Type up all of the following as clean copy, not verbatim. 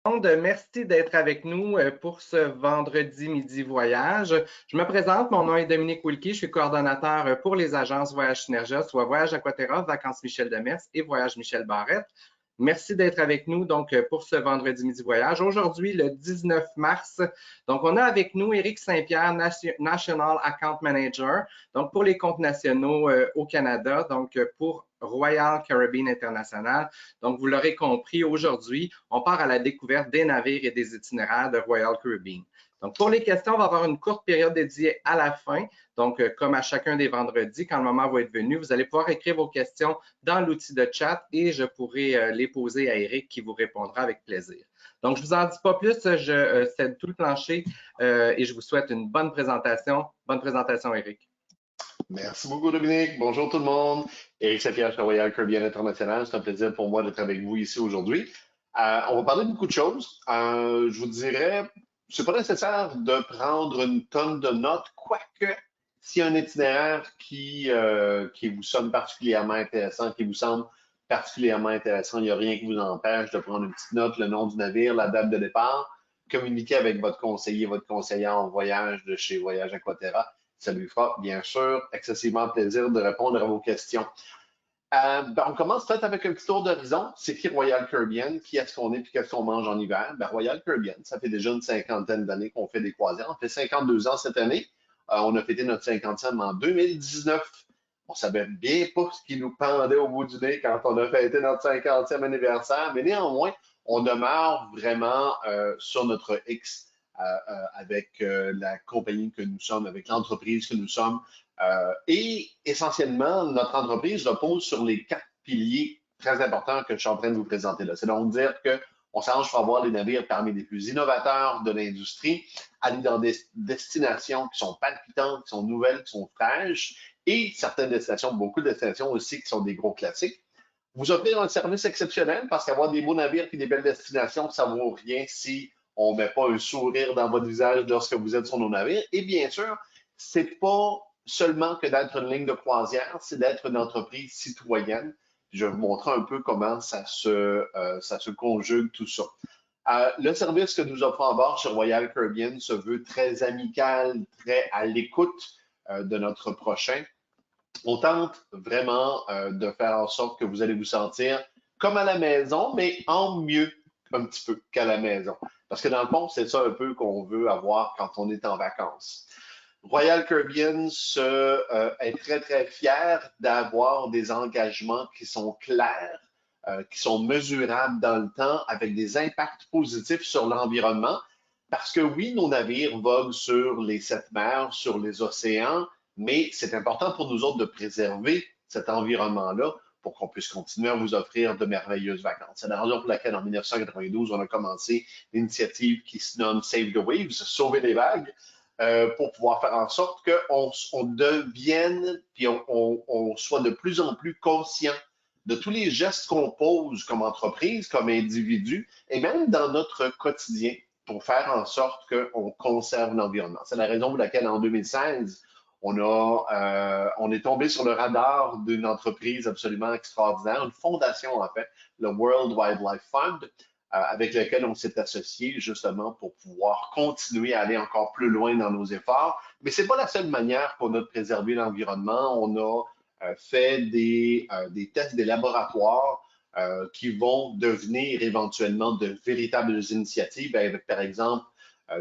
Merci d'être avec nous pour ce vendredi midi voyage. Je me présente, mon nom est Dominique Wilkie, je suis coordonnateur pour les agences Voyage Synergia, soit Voyage Aquaterra, Vacances Michel Demers et Voyage Michel Barrette. Merci d'être avec nous donc pour ce vendredi midi voyage. Aujourd'hui, le 19 mars, donc on a avec nous Éric Saint-Pierre, National Account Manager, donc pour les comptes nationaux au Canada, donc pour Royal Caribbean International. Donc, vous l'aurez compris, aujourd'hui, on part à la découverte des navires et des itinéraires de Royal Caribbean. Donc, pour les questions, on va avoir une courte période dédiée à la fin. Donc, comme à chacun des vendredis, quand le moment va être venu, vous allez pouvoir écrire vos questions dans l'outil de chat et je pourrai les poser à Éric qui vous répondra avec plaisir. Donc, je ne vous en dis pas plus, je cède tout le plancher et je vous souhaite une bonne présentation. Bonne présentation, Éric. Merci beaucoup, Dominique. Bonjour tout le monde. Éric Saint-Pierre chez Royal Caribbean International. C'est un plaisir pour moi d'être avec vous ici aujourd'hui. On va parler de beaucoup de choses. Je vous dirais, c'est pas nécessaire de prendre une tonne de notes, quoique s'il y a un itinéraire qui vous sonne particulièrement intéressant, qui vous semble particulièrement intéressant, il n'y a rien qui vous empêche de prendre une petite note, le nom du navire, la date de départ, communiquer avec votre conseiller, votre conseillère en voyage de chez Voyage Aquaterra. Ça lui fera, bien sûr, excessivement plaisir de répondre à vos questions. On commence peut-être avec un petit tour d'horizon. C'est qui Royal Caribbean? Qui est-ce qu'on est puis qu'est-ce qu'on mange en hiver? Royal Caribbean, ça fait déjà une cinquantaine d'années qu'on fait des croisières. On fait 52 ans cette année. On a fêté notre 50e en 2019. On savait bien pas ce qui nous pendait au bout du nez quand on a fêté notre 50e anniversaire, mais néanmoins, on demeure vraiment sur notre X avec la compagnie que nous sommes, avec l'entreprise que nous sommes. Et essentiellement, notre entreprise repose sur les 4 piliers très importants que je suis en train de vous présenter là. C'est donc dire qu'on s'arrange pour avoir les navires parmi les plus innovateurs de l'industrie, aller dans des destinations qui sont palpitantes, qui sont nouvelles, qui sont fraîches, et certaines destinations, beaucoup de destinations aussi qui sont des gros classiques. Vous offrir un service exceptionnel parce qu'avoir des beaux navires et des belles destinations, ça ne vaut rien si on ne met pas un sourire dans votre visage lorsque vous êtes sur nos navires. Et bien sûr, c'est pas seulement que d'être une ligne de croisière, c'est d'être une entreprise citoyenne. Je vais vous montrer un peu comment ça se conjugue tout ça. Le service que nous offrons à bord chez Royal Caribbean se veut très amical, très à l'écoute de notre prochain. On tente vraiment de faire en sorte que vous allez vous sentir comme à la maison, mais en mieux un petit peu qu'à la maison. Parce que dans le fond, c'est ça un peu qu'on veut avoir quand on est en vacances. Royal Caribbean est très, très fier d'avoir des engagements qui sont clairs, qui sont mesurables dans le temps, avec des impacts positifs sur l'environnement. Parce que oui, nos navires voguent sur les 7 mers, sur les océans, mais c'est important pour nous autres de préserver cet environnement-là pour qu'on puisse continuer à vous offrir de merveilleuses vacances. C'est la raison pour laquelle, en 1992, on a commencé l'initiative qui se nomme Save the Waves, Sauver les vagues, pour pouvoir faire en sorte qu'on devienne, puis on soit de plus en plus conscient de tous les gestes qu'on pose comme entreprise, comme individu, et même dans notre quotidien, pour faire en sorte qu'on conserve l'environnement. C'est la raison pour laquelle, en 2016, on est tombé sur le radar d'une entreprise absolument extraordinaire, une fondation en fait, le World Wildlife Fund, avec laquelle on s'est associé justement pour pouvoir continuer à aller encore plus loin dans nos efforts. Mais ce n'est pas la seule manière qu'on a de préserver l'environnement. On a fait des tests, des laboratoires qui vont devenir éventuellement de véritables initiatives, avec par exemple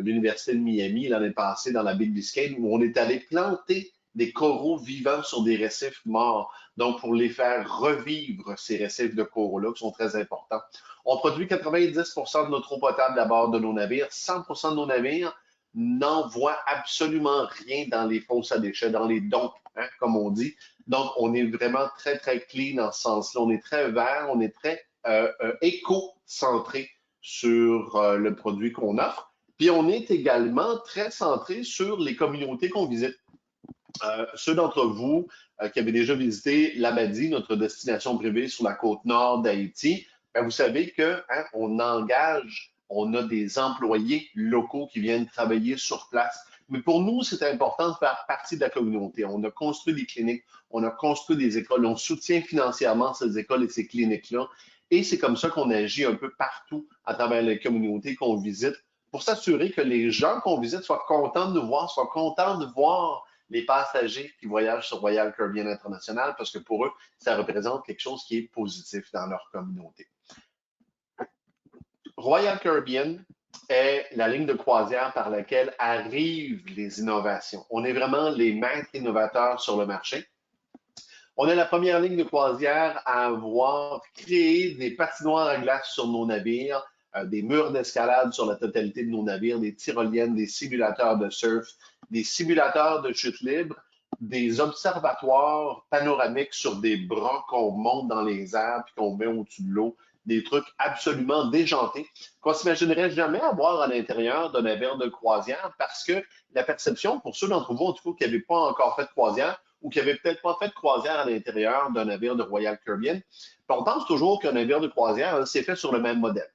l'Université de Miami l'année passée dans la baie de Biscayne, où on est allé planter des coraux vivants sur des récifs morts, donc pour les faire revivre, ces récifs de coraux-là, qui sont très importants. On produit 90 de notre eau potable à bord de nos navires. 100 de nos navires n'envoient absolument rien dans les fosses à déchets, dans les dumps, hein, comme on dit. Donc, on est vraiment très, très clean dans ce sens-là. On est très vert, on est très éco-centré sur le produit qu'on offre. Puis, on est également très centré sur les communautés qu'on visite. Ceux d'entre vous qui avaient déjà visité l'Abadie, notre destination privée sur la côte nord d'Haïti, vous savez qu'on engage, on a des employés locaux qui viennent travailler sur place. Mais pour nous, c'est important de faire partie de la communauté. On a construit des cliniques, on a construit des écoles, on soutient financièrement ces écoles et ces cliniques-là. Et c'est comme ça qu'on agit un peu partout à travers les communautés qu'on visite pour s'assurer que les gens qu'on visite soient contents de nous voir, soient contents de voir les passagers qui voyagent sur Royal Caribbean International parce que pour eux, ça représente quelque chose qui est positif dans leur communauté. Royal Caribbean est la ligne de croisière par laquelle arrivent les innovations. On est vraiment les maîtres innovateurs sur le marché. On est la première ligne de croisière à avoir créé des patinoires à glace sur nos navires, des murs d'escalade sur la totalité de nos navires, des tyroliennes, des simulateurs de surf, des simulateurs de chute libre, des observatoires panoramiques sur des bras qu'on monte dans les airs puis qu'on met au-dessus de l'eau, des trucs absolument déjantés qu'on s'imaginerait jamais avoir à l'intérieur d'un navire de croisière parce que la perception, pour ceux d'entre vous, en tout cas, qui n'avaient pas encore fait de croisière ou qui n'avaient peut-être pas fait de croisière à l'intérieur d'un navire de Royal Caribbean, on pense toujours qu'un navire de croisière, c'est fait sur le même modèle.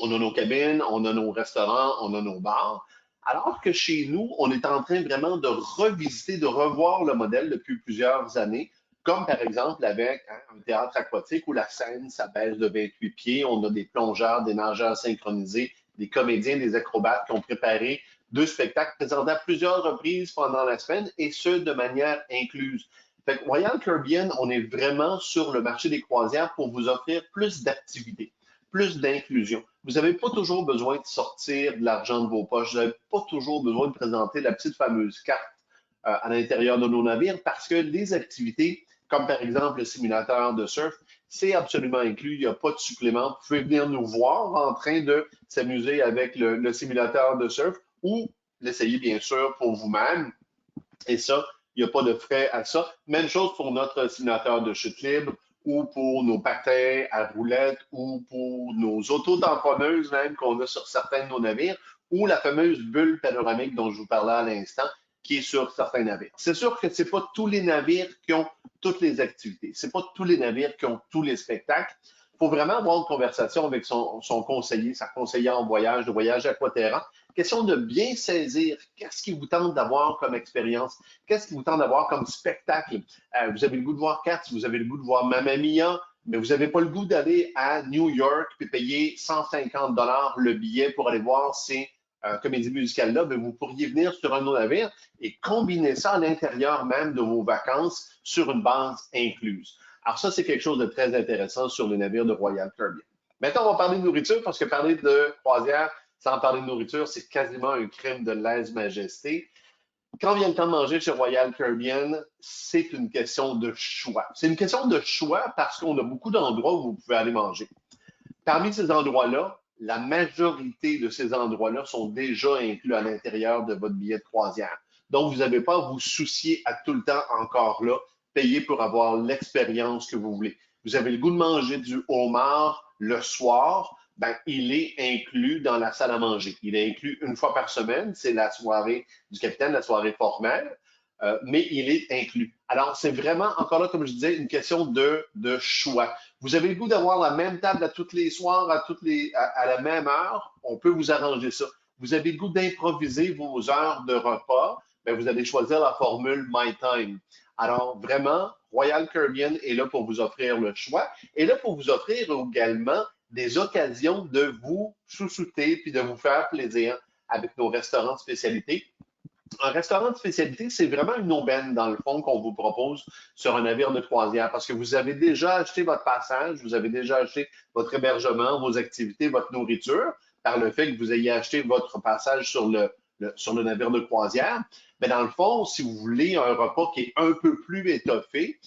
On a nos cabines, on a nos restaurants, on a nos bars. Alors que chez nous, on est en train vraiment de revisiter, de revoir le modèle depuis plusieurs années, comme par exemple avec un théâtre aquatique où la scène s'abaisse de 28 pieds. On a des plongeurs, des nageurs synchronisés, des comédiens, des acrobates qui ont préparé 2 spectacles présentés à plusieurs reprises pendant la semaine et ce, de manière incluse. Fait que Royal Caribbean, on est vraiment sur le marché des croisières pour vous offrir plus d'activités, plus d'inclusion. Vous n'avez pas toujours besoin de sortir de l'argent de vos poches. Vous n'avez pas toujours besoin de présenter la petite fameuse carte à l'intérieur de nos navires parce que les activités, comme par exemple le simulateur de surf, c'est absolument inclus. Il n'y a pas de supplément. Vous pouvez venir nous voir en train de s'amuser avec le simulateur de surf ou l'essayer bien sûr pour vous-même. Et ça, il n'y a pas de frais à ça. Même chose pour notre simulateur de chute libre ou pour nos patins à roulettes ou pour nos auto-tamponneuses même qu'on a sur certains de nos navires ou la fameuse bulle panoramique dont je vous parlais à l'instant qui est sur certains navires. C'est sûr que ce n'est pas tous les navires qui ont toutes les activités. Ce n'est pas tous les navires qui ont tous les spectacles. Il faut vraiment avoir une conversation avec son conseiller, sa conseillère en voyage, de Voyage Aquaterra. Question de bien saisir qu'est-ce qui vous tente d'avoir comme expérience, qu'est-ce qui vous tente d'avoir comme spectacle. Vous avez le goût de voir Cats, vous avez le goût de voir Mamma Mia, mais vous n'avez pas le goût d'aller à New York et payer 150 $ le billet pour aller voir ces comédies musicales-là. Vous pourriez venir sur un de nos navires et combiner ça à l'intérieur même de vos vacances sur une base incluse. Alors ça, c'est quelque chose de très intéressant sur les navires de Royal Caribbean. Maintenant, on va parler de nourriture parce que parler de croisière sans parler de nourriture, c'est quasiment un crime de lèse-majesté. Quand vient le temps de manger chez Royal Caribbean, c'est une question de choix. C'est une question de choix parce qu'on a beaucoup d'endroits où vous pouvez aller manger. Parmi ces endroits-là, la majorité de ces endroits-là sont déjà inclus à l'intérieur de votre billet de croisière. Donc, vous n'avez pas à vous soucier à tout le temps encore là, payer pour avoir l'expérience que vous voulez. Vous avez le goût de manger du homard le soir, ben, il est inclus dans la salle à manger. Il est inclus une fois par semaine, c'est la soirée du capitaine, la soirée formelle, mais il est inclus. Alors, c'est vraiment, encore là, comme je disais, une question de choix. Vous avez le goût d'avoir la même table à tous les soirs, à la même heure, on peut vous arranger ça. Vous avez le goût d'improviser vos heures de repas, ben, vous allez choisir la formule My Time. Alors, vraiment, Royal Caribbean est là pour vous offrir le choix et là pour vous offrir également des occasions de vous chouchouter puis de vous faire plaisir avec nos restaurants de spécialité. Un restaurant de spécialité, c'est vraiment une aubaine, dans le fond, qu'on vous propose sur un navire de croisière parce que vous avez déjà acheté votre passage, vous avez déjà acheté votre hébergement, vos activités, votre nourriture, par le fait que vous ayez acheté votre passage sur le navire de croisière. Mais dans le fond, si vous voulez un repas qui est un peu plus étoffé,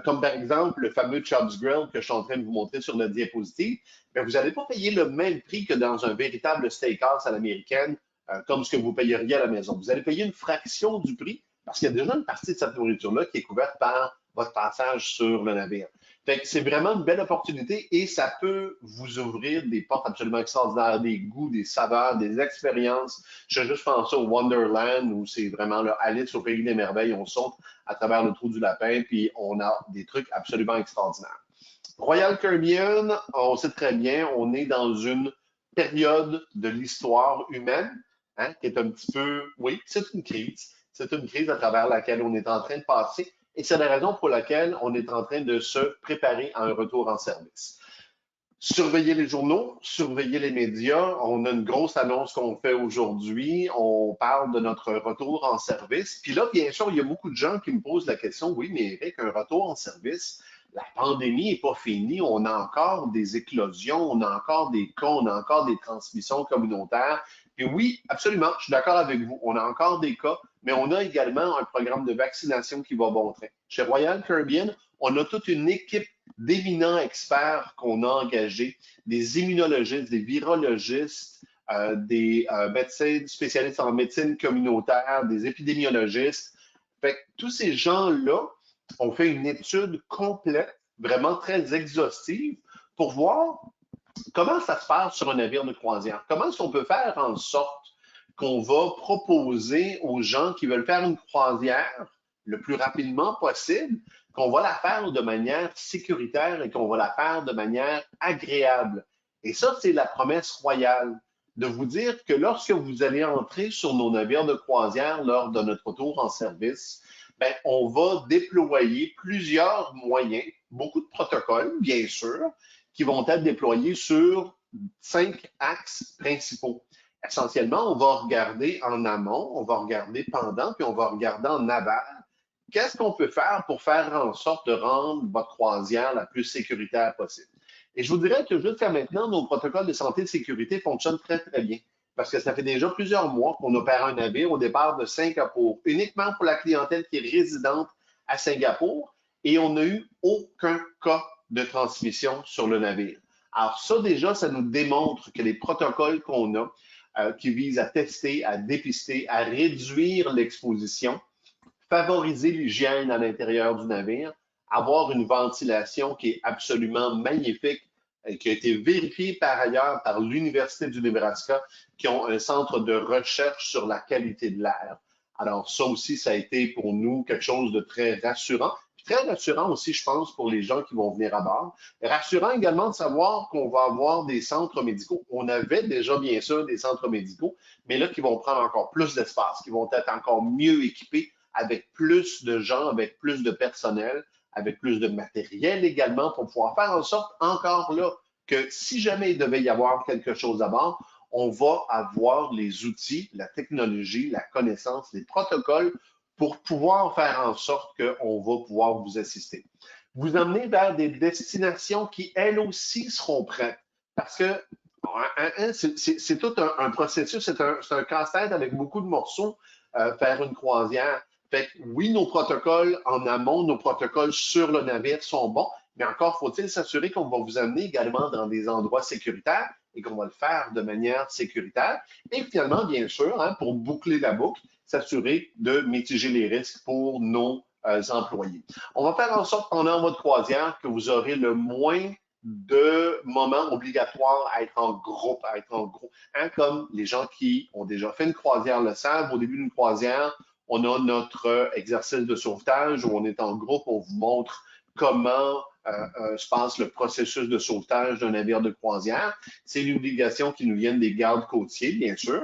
comme par exemple le fameux Chubb's Grill que je suis en train de vous montrer sur la diapositive, bien, vous n'allez pas payer le même prix que dans un véritable steakhouse à l'américaine, comme ce que vous payeriez à la maison. Vous allez payer une fraction du prix parce qu'il y a déjà une partie de cette nourriture-là qui est couverte par votre passage sur le navire. C'est vraiment une belle opportunité et ça peut vous ouvrir des portes absolument extraordinaires, des goûts, des saveurs, des expériences. Je vais juste penser au Wonderland où c'est vraiment là, Alice au pays des merveilles, on saute à travers le trou du lapin puis on a des trucs absolument extraordinaires. Royal Caribbean, on sait très bien, on est dans une période de l'histoire humaine qui est un petit peu, oui, c'est une crise. C'est une crise à travers laquelle on est en train de passer et c'est la raison pour laquelle on est en train de se préparer à un retour en service. Surveillez les journaux, surveillez les médias. On a une grosse annonce qu'on fait aujourd'hui. On parle de notre retour en service. Puis là, bien sûr, il y a beaucoup de gens qui me posent la question, oui, mais Eric, un retour en service, la pandémie n'est pas finie. On a encore des éclosions, on a encore des cas, on a encore des transmissions communautaires. Puis oui, absolument, je suis d'accord avec vous. On a encore des cas, mais on a également un programme de vaccination qui va bon train. Chez Royal Caribbean, on a toute une équipe d'éminents experts qu'on a engagés, des immunologistes, des virologistes, des médecins spécialistes en médecine communautaire, des épidémiologistes. Fait que tous ces gens-là ont fait une étude complète, vraiment très exhaustive, pour voir comment ça se passe sur un navire de croisière. Comment est-ce qu'on peut faire en sorte qu'on va proposer aux gens qui veulent faire une croisière le plus rapidement possible, qu'on va la faire de manière sécuritaire et qu'on va la faire de manière agréable. Et ça, c'est la promesse royale, de vous dire que lorsque vous allez entrer sur nos navires de croisière lors de notre retour en service, ben, on va déployer plusieurs moyens, beaucoup de protocoles, bien sûr, qui vont être déployés sur 5 axes principaux. Essentiellement, on va regarder en amont, on va regarder pendant, puis on va regarder en aval. Qu'est-ce qu'on peut faire pour faire en sorte de rendre votre croisière la plus sécuritaire possible? Et je vous dirais que jusqu'à maintenant, nos protocoles de santé et de sécurité fonctionnent très, très bien. Parce que ça fait déjà plusieurs mois qu'on opère un navire au départ de Singapour, uniquement pour la clientèle qui est résidente à Singapour, et on n'a eu aucun cas de transmission sur le navire. Alors ça, déjà, ça nous démontre que les protocoles qu'on a, qui visent à tester, à dépister, à réduire l'exposition, favoriser l'hygiène à l'intérieur du navire, avoir une ventilation qui est absolument magnifique, et qui a été vérifiée par ailleurs par l'Université du Nebraska, qui ont un centre de recherche sur la qualité de l'air. Alors ça aussi, ça a été pour nous quelque chose de très rassurant. Très rassurant aussi, je pense, pour les gens qui vont venir à bord. Rassurant également de savoir qu'on va avoir des centres médicaux. On avait déjà, bien sûr, des centres médicaux, mais là, qui vont prendre encore plus d'espace, qui vont être encore mieux équipés, avec plus de gens, avec plus de personnel, avec plus de matériel également, pour pouvoir faire en sorte, encore là, que si jamais il devait y avoir quelque chose à bord, on va avoir les outils, la technologie, la connaissance, les protocoles pour pouvoir faire en sorte qu'on va pouvoir vous assister. Vous emmener vers des destinations qui, elles aussi, seront prêtes. Parce que c'est tout un processus, c'est un casse-tête avec beaucoup de morceaux, faire une croisière. Fait que oui, nos protocoles en amont, nos protocoles sur le navire sont bons, mais encore faut-il s'assurer qu'on va vous amener également dans des endroits sécuritaires et qu'on va le faire de manière sécuritaire. Et finalement, bien sûr, hein, pour boucler la boucle, s'assurer de mitiger les risques pour nos employés. On va faire en sorte pendant votre croisière que vous aurez le moins de moments obligatoires à être en groupe, hein, comme les gens qui ont déjà fait une croisière le savent. Au début d'une croisière, on a notre exercice de sauvetage où on est en groupe, on vous montre comment se passe le processus de sauvetage d'un navire de croisière. C'est une obligation qui nous vient des gardes côtiers, bien sûr,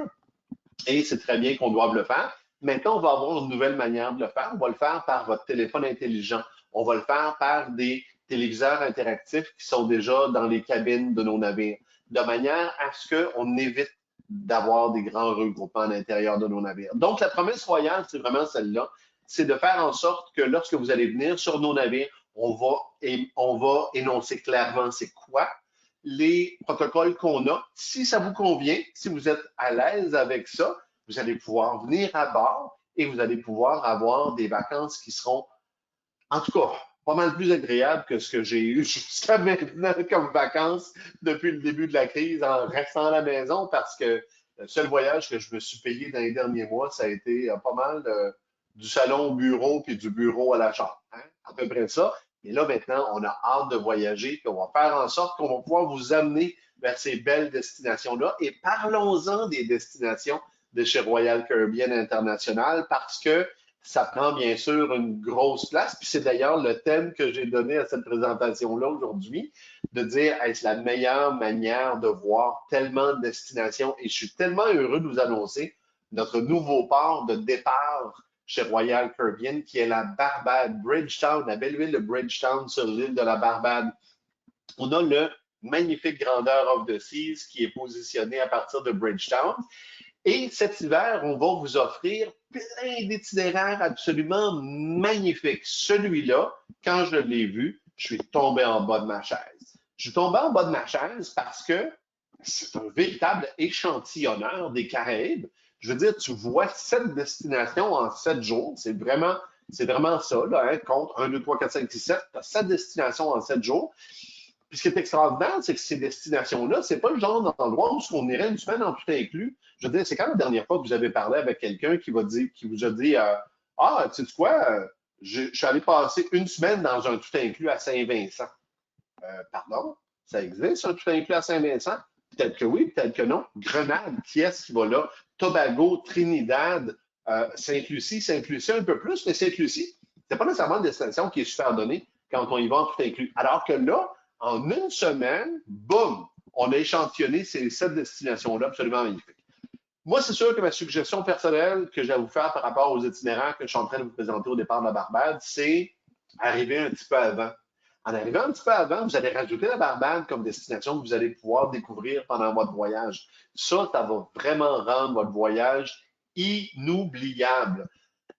et c'est très bien qu'on doive le faire. Maintenant, on va avoir une nouvelle manière de le faire. On va le faire par votre téléphone intelligent. On va le faire par des téléviseurs interactifs qui sont déjà dans les cabines de nos navires, de manière à ce qu'on évite d'avoir des grands regroupements à l'intérieur de nos navires. Donc, la promesse royale, c'est vraiment celle-là, c'est de faire en sorte que lorsque vous allez venir sur nos navires, on va énoncer clairement c'est quoi les protocoles qu'on a. Si ça vous convient, si vous êtes à l'aise avec ça, vous allez pouvoir venir à bord et vous allez pouvoir avoir des vacances qui seront, en tout cas, pas mal plus agréables que ce que j'ai eu jusqu'à maintenant comme vacances depuis le début de la crise en restant à la maison parce que le seul voyage que je me suis payé dans les derniers mois, ça a été pas mal du salon au bureau puis du bureau à la chambre. Hein? À peu près ça. Et là, maintenant, on a hâte de voyager, puis on va faire en sorte qu'on va pouvoir vous amener vers ces belles destinations-là. Et parlons-en des destinations de chez Royal Caribbean International parce que ça prend bien sûr une grosse place. Puis c'est d'ailleurs le thème que j'ai donné à cette présentation-là aujourd'hui, de dire est-ce la meilleure manière de voir tellement de destinations. Et je suis tellement heureux de vous annoncer notre nouveau port de départ chez Royal Caribbean, qui est la Barbade, Bridgetown, la belle ville de Bridgetown sur l'île de la Barbade. On a le magnifique grandeur of the Seas qui est positionnée à partir de Bridgetown. Et cet hiver, on va vous offrir plein d'itinéraires absolument magnifiques. Celui-là, quand je l'ai vu, je suis tombé en bas de ma chaise. Je suis tombé en bas de ma chaise parce que c'est un véritable échantillonneur des Caraïbes. Je veux dire, tu vois 7 destinations en 7 jours. C'est vraiment ça, là, hein, compte 1, 2, 3, 4, 5, 6, 7. Tu as 7 destinations en 7 jours. Puis ce qui est extraordinaire, c'est que ces destinations-là, c'est pas le genre d'endroit où on irait une semaine en tout inclus. Je veux dire, c'est quand la dernière fois que vous avez parlé avec quelqu'un qui vous a dit Ah, tu sais quoi, je suis allé passer une semaine dans un tout inclus à Saint-Vincent. Pardon? Ça existe, un tout inclus à Saint-Vincent? Peut-être que oui, peut-être que non. Grenade, qui est-ce qui va là? Tobago, Trinidad, Sainte-Lucie, Sainte-Lucie un peu plus, mais Sainte-Lucie, c'est pas nécessairement une destination qui est super donnée quand on y va en tout inclus. Alors que là, en une semaine, boum, on a échantillonné ces 7 destinations-là absolument magnifiques. Moi, c'est sûr que ma suggestion personnelle que j'ai à vous faire par rapport aux itinéraires que je suis en train de vous présenter au départ de la Barbade, c'est arriver un petit peu avant. En arrivant un petit peu avant, vous allez rajouter la Barbade comme destination que vous allez pouvoir découvrir pendant votre voyage. Ça va vraiment rendre votre voyage inoubliable.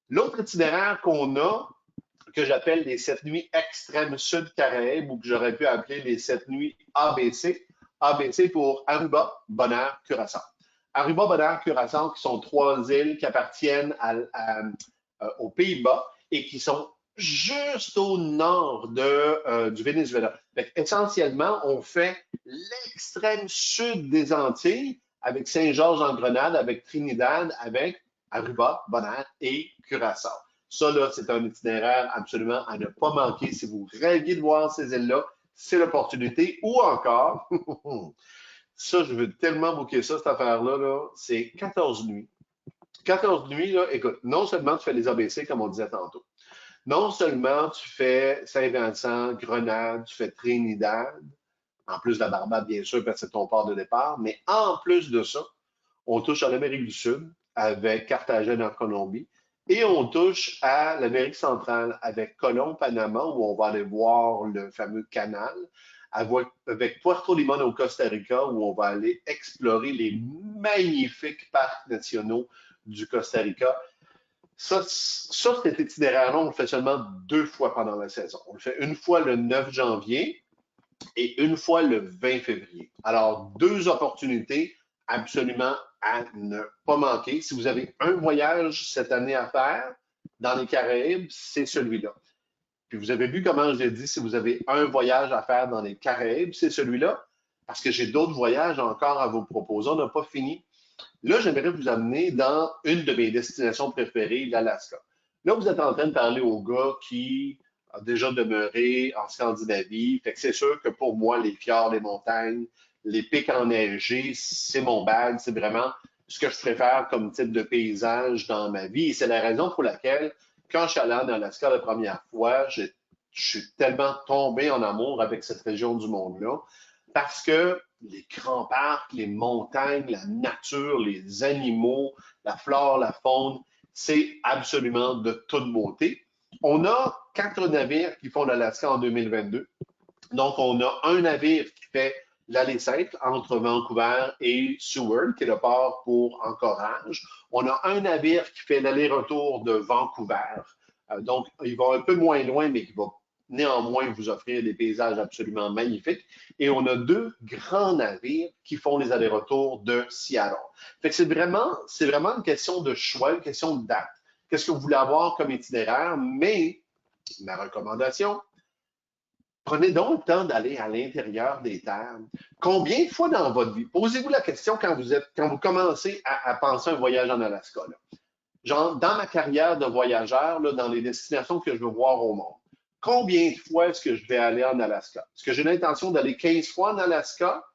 L'autre itinéraire qu'on a, que j'appelle les 7 nuits extrême sud Caraïbes ou que j'aurais pu appeler les 7 nuits ABC. ABC pour Aruba, Bonaire, Curaçao. Aruba, Bonaire, Curaçao, qui sont 3 îles qui appartiennent aux Pays-Bas et qui sont juste au nord du Venezuela. Essentiellement, on fait l'extrême sud des Antilles avec Saint-Georges-en-Grenade, avec Trinidad, avec Aruba, Bonaire et Curaçao. Ça, là, c'est un itinéraire absolument à ne pas manquer. Si vous rêviez de voir ces îles-là, c'est l'opportunité. Ou encore, ça, je veux tellement booker ça, cette affaire-là, là, c'est 14 nuits. 14 nuits, là, écoute, non seulement tu fais les ABC, comme on disait tantôt, non seulement tu fais Saint-Vincent, Grenade, tu fais Trinidad, en plus de la Barbade, bien sûr, parce que c'est ton port de départ, mais en plus de ça, on touche à l'Amérique du Sud avec Carthagène en Colombie et on touche à l'Amérique centrale avec Colón, Panama, où on va aller voir le fameux canal, avec Puerto Limón au Costa Rica, où on va aller explorer les magnifiques parcs nationaux du Costa Rica. Ça, cet itinéraire-là, on le fait seulement 2 fois pendant la saison. On le fait une fois le 9 janvier et une fois le 20 février. Alors, 2 opportunités absolument à ne pas manquer. Si vous avez un voyage cette année à faire dans les Caraïbes, c'est celui-là. Puis vous avez vu comment j'ai dit, si vous avez un voyage à faire dans les Caraïbes, c'est celui-là, parce que j'ai d'autres voyages encore à vous proposer. On n'a pas fini. Là, j'aimerais vous amener dans une de mes destinations préférées, l'Alaska. Là, vous êtes en train de parler au gars qui a déjà demeuré en Scandinavie. Fait que c'est sûr que pour moi, les fjords, les montagnes, les pics enneigés, c'est mon bag. C'est vraiment ce que je préfère comme type de paysage dans ma vie. Et c'est la raison pour laquelle, quand je suis allé en Alaska la première fois, je suis tellement tombé en amour avec cette région du monde-là parce que les grands parcs, les montagnes, la nature, les animaux, la flore, la faune, c'est absolument de toute beauté. On a 4 navires qui font l'Alaska en 2022. Donc, on a un navire qui fait l'aller simple entre Vancouver et Seward, qui est le port pour Anchorage. On a un navire qui fait l'aller-retour de Vancouver. Donc, il va un peu moins loin, mais qui va néanmoins vous offrir des paysages absolument magnifiques. Et on a 2 grands navires qui font les allers-retours de Seattle. Fait que c'est vraiment une question de choix, une question de date. Qu'est-ce que vous voulez avoir comme itinéraire? Mais ma recommandation, prenez donc le temps d'aller à l'intérieur des terres. Combien de fois dans votre vie, posez-vous la question quand vous commencez à penser un voyage en Alaska. Là. Genre, dans ma carrière de voyageur, là, dans les destinations que je veux voir au monde, combien de fois est-ce que je vais aller en Alaska? Est-ce que j'ai l'intention d'aller 15 fois en Alaska?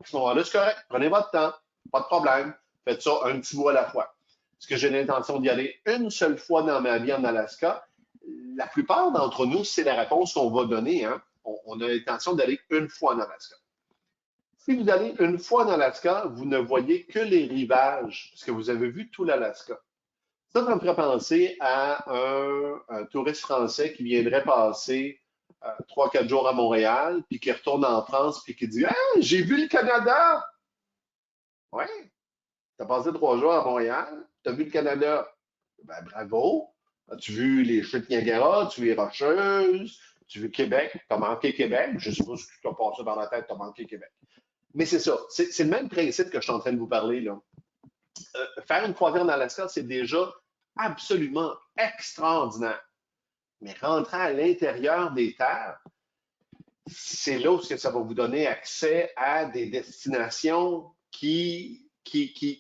À ce moment-là, c'est correct. Prenez votre temps. Pas de problème. Faites ça un petit bout à la fois. Est-ce que j'ai l'intention d'y aller une seule fois dans ma vie en Alaska? La plupart d'entre nous, c'est la réponse qu'on va donner. Hein? On a l'intention d'aller une fois en Alaska. Si vous allez une fois en Alaska, vous ne voyez que les rivages, parce que vous avez vu tout l'Alaska. Ça me ferait penser à un touriste français qui viendrait passer 3-4 jours à Montréal, puis qui retourne en France, puis qui dit « Ah, j'ai vu le Canada! » Oui, tu as passé 3 jours à Montréal, tu as vu le Canada. Ben, bravo. As-tu vu les chutes Niagara, tu as vu les Rocheuses, tu as vu Québec, tu as manqué Québec. Je ne sais pas ce qui t'a passé par la tête, tu as manqué Québec. Mais c'est ça, c'est le même principe que je suis en train de vous parler, là. Faire une croisière en Alaska, c'est déjà absolument extraordinaire. Mais rentrer à l'intérieur des terres, c'est là où ça va vous donner accès à des destinations qui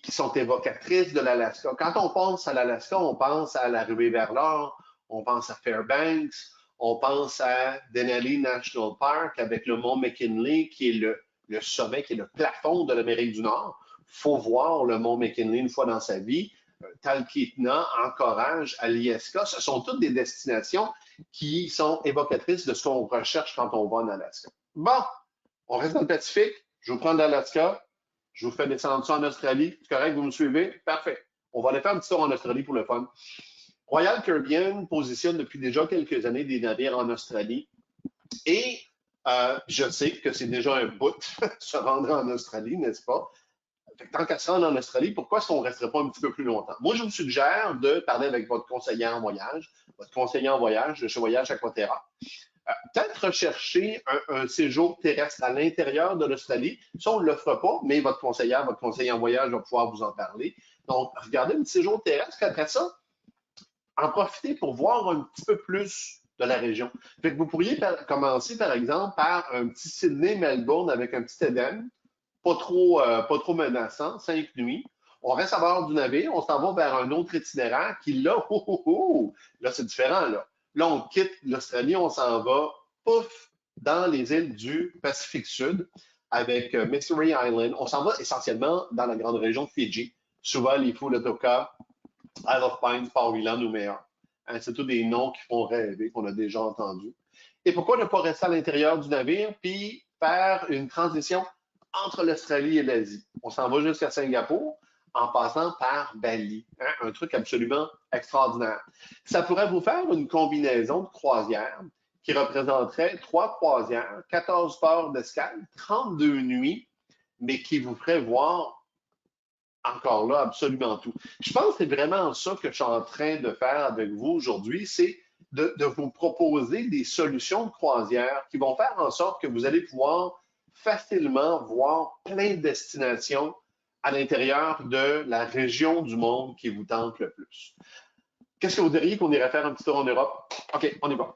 sont évocatrices de l'Alaska. Quand on pense à l'Alaska, on pense à la ruée vers l'or, on pense à Fairbanks, on pense à Denali National Park avec le mont McKinley qui est le sommet, qui est le plafond de l'Amérique du Nord. Il faut voir le mont McKinley une fois dans sa vie. Talkeetna, Anchorage, Alyeska, ce sont toutes des destinations qui sont évocatrices de ce qu'on recherche quand on va en Alaska. Bon, on reste dans le Pacifique. Je vous prends de l'Alaska. Je vous fais descendre ça en Australie. C'est correct, vous me suivez? Parfait. On va aller faire un petit tour en Australie pour le fun. Royal Caribbean positionne depuis déjà quelques années des navires en Australie. Et je sais que c'est déjà un bout se rendre en Australie, n'est-ce pas? Tant qu'à se rendre en Australie, pourquoi est-ce qu'on ne resterait pas un petit peu plus longtemps? Moi, je vous suggère de parler avec votre conseiller en voyage de chez Voyage Aquaterra. Peut-être rechercher un séjour terrestre à l'intérieur de l'Australie. Ça, on ne l'offre pas, mais votre conseiller en voyage va pouvoir vous en parler. Donc, regardez un petit séjour terrestre. Après ça, en profitez pour voir un petit peu plus de la région. Fait que vous pourriez commencer, par exemple, par un petit Sydney-Melbourne avec un petit Eden, pas trop menaçant, 5 nuits. On reste à bord du navire, on s'en va vers un autre itinéraire qui, là, là, c'est différent, là. Là, on quitte l'Australie, on s'en va, pouf, dans les îles du Pacifique Sud avec Mystery Island. On s'en va essentiellement dans la grande région de Fidji, Suva-Lifu, Lautoka, Isle of Pines, Port-Wheelan, Nouméa. Hein, c'est tous des noms qui font rêver, qu'on a déjà entendus. Et pourquoi ne pas rester à l'intérieur du navire puis faire une transition entre l'Australie et l'Asie? On s'en va jusqu'à Singapour en passant par Bali. Hein, un truc absolument extraordinaire. Ça pourrait vous faire une combinaison de croisières qui représenterait 3 croisières, 14 ports d'escale, 32 nuits, mais qui vous ferait voir encore là absolument tout. Je pense que c'est vraiment ça que je suis en train de faire avec vous aujourd'hui, c'est de vous proposer des solutions de croisière qui vont faire en sorte que vous allez pouvoir facilement voir plein de destinations à l'intérieur de la région du monde qui vous tente le plus. Qu'est-ce que vous diriez qu'on irait faire un petit tour en Europe? OK, on y va.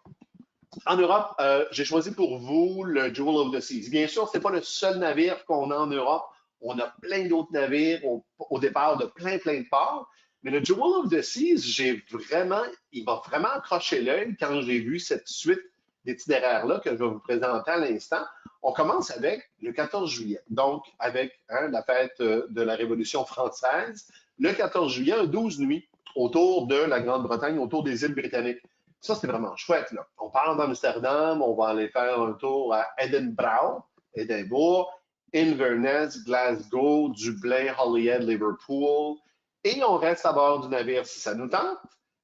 En Europe, j'ai choisi pour vous le Jewel of the Seas. Bien sûr, ce n'est pas le seul navire qu'on a en Europe. On a plein d'autres navires au départ de plein de ports. Mais le Jewel of the Seas, il m'a vraiment accroché l'œil quand j'ai vu cette suite d'itinéraires-là que je vais vous présenter à l'instant. On commence avec le 14 juillet, donc avec la fête de la Révolution française. Le 14 juillet, 12 nuits autour de la Grande-Bretagne, autour des îles britanniques. Ça, c'est vraiment chouette, là. On part d'Amsterdam, on va aller faire un tour à Édimbourg, Inverness, Glasgow, Dublin, Holyhead, Liverpool. Et on reste à bord du navire si ça nous tente.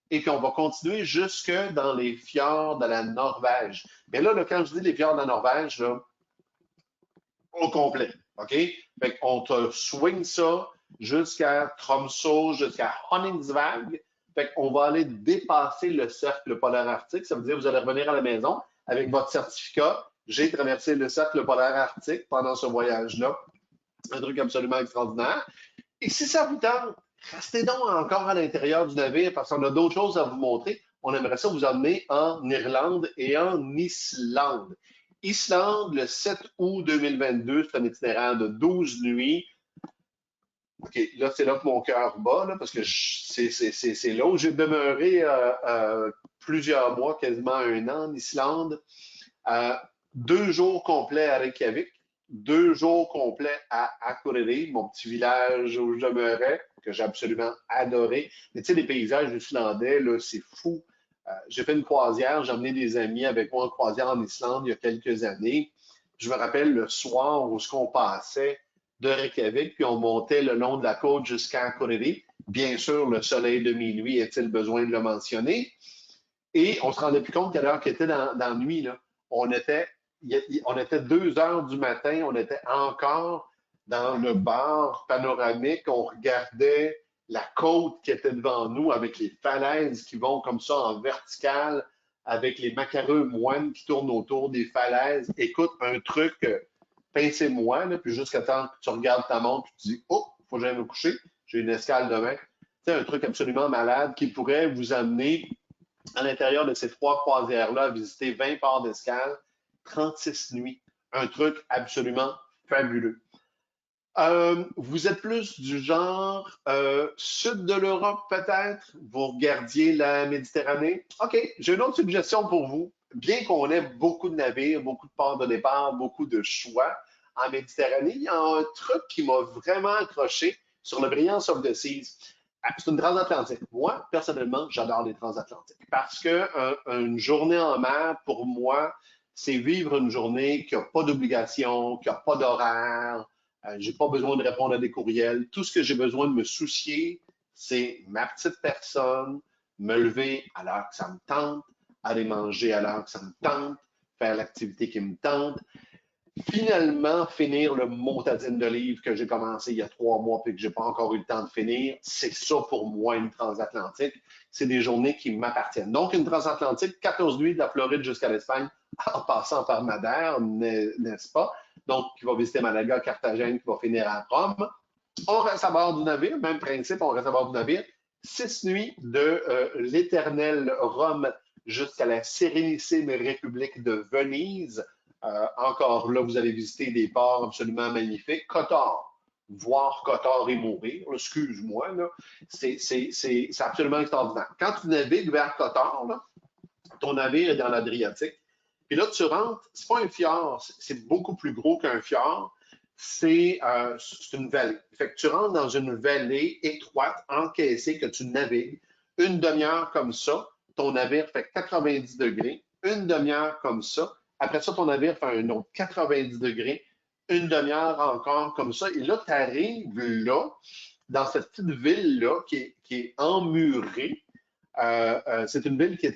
Et puis, on va continuer jusque dans les fjords de la Norvège. Mais là, quand je dis les fjords de la Norvège, là, au complet, OK? Fait qu'on te swing ça jusqu'à Tromsø, jusqu'à Honningsvåg. Fait qu'on va aller dépasser le cercle polaire arctique. Ça veut dire que vous allez revenir à la maison avec votre certificat. J'ai traversé le cercle polaire arctique pendant ce voyage-là. Un truc absolument extraordinaire. Et si ça vous tente, restez donc encore à l'intérieur du navire parce qu'on a d'autres choses à vous montrer. On aimerait ça vous emmener en Irlande et en Islande. Islande, le 7 août 2022, c'est un itinéraire de 12 nuits. OK, là, c'est là que mon cœur bat, là, parce que c'est là où j'ai demeuré plusieurs mois, quasiment 1 an en Islande. 2 jours complets à Reykjavik, 2 jours complets à Akureyri, mon petit village où je demeurais, que j'ai absolument adoré. Mais tu sais, les paysages islandais, là, c'est fou. J'ai fait une croisière, j'ai emmené des amis avec moi en croisière en Islande il y a quelques années. Je me rappelle le soir où on passait de Reykjavik, puis on montait le long de la côte jusqu'à Akureyri. Bien sûr, le soleil de minuit, est-il besoin de le mentionner? Et on se rendait plus compte qu'à l'heure qu'il était dans la nuit, là. on était 2 heures du matin, on était encore dans le bar panoramique, on regardait la côte qui était devant nous avec les falaises qui vont comme ça en verticale, avec les macareux moines qui tournent autour des falaises. Écoute, un truc, pincez-moi, puis jusqu'à temps que tu regardes ta montre, puis tu dis, oh, faut que j'aille me coucher, j'ai une escale demain. C'est un truc absolument malade qui pourrait vous amener à l'intérieur de ces 3 croisières-là à visiter 20 ports d'escale, 36 nuits. Un truc absolument fabuleux. Vous êtes plus du genre sud de l'Europe peut-être? Vous regardiez la Méditerranée? OK, j'ai une autre suggestion pour vous. Bien qu'on ait beaucoup de navires, beaucoup de ports de départ, beaucoup de choix en Méditerranée, il y a un truc qui m'a vraiment accroché sur le Brilliance of the Seas. C'est une transatlantique. Moi, personnellement, j'adore les transatlantiques parce que une journée en mer, pour moi, c'est vivre une journée qui n'a pas d'obligation, qui n'a pas d'horaire. J'ai pas besoin de répondre à des courriels. Tout ce que j'ai besoin de me soucier, c'est ma petite personne, me lever à l'heure que ça me tente, aller manger à l'heure que ça me tente, faire l'activité qui me tente, finalement finir le motadine de livre que j'ai commencé il y a 3 mois et que j'ai pas encore eu le temps de finir. C'est ça pour moi une transatlantique. C'est des journées qui m'appartiennent. Donc une transatlantique, 14 nuits de la Floride jusqu'à l'Espagne, en passant par Madère, n'est-ce pas? Donc qui va visiter Malaga, Carthagène, qui va finir à Rome. On reste à bord du navire, même principe, on reste à bord du navire. 6 nuits de l'éternelle Rome jusqu'à la sérénissime République de Venise. Encore là, vous allez visiter des ports absolument magnifiques. Kotor, voir Kotor et mourir, excuse-moi, c'est absolument extraordinaire. Quand tu navigues vers Kotor, là, ton navire est dans l'Adriatique, puis là, tu rentres, c'est pas un fjord, c'est beaucoup plus gros qu'un fjord, c'est une vallée. Fait que tu rentres dans une vallée étroite, encaissée, que tu navigues. Une demi-heure comme ça, ton navire fait 90 degrés. Une demi-heure comme ça. Après ça, ton navire fait un autre 90 degrés. Une demi-heure encore comme ça. Et là, tu arrives là, dans cette petite ville-là qui est emmurée. C'est une ville qui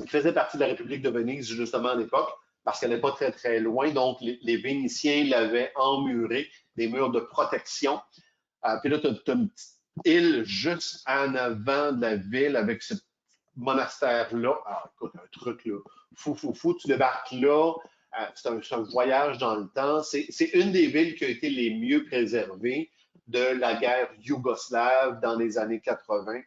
faisait partie de la République de Venise justement à l'époque, parce qu'elle n'est pas très, très loin. Donc, les Vénitiens l'avaient emmurée, des murs de protection. Puis là, tu as une petite île juste en avant de la ville avec ce monastère-là. Ah, écoute, un truc là, fou. Tu débarques là. C'est un voyage dans le temps. C'est une des villes qui a été les mieux préservées de la guerre yougoslave dans les années 80.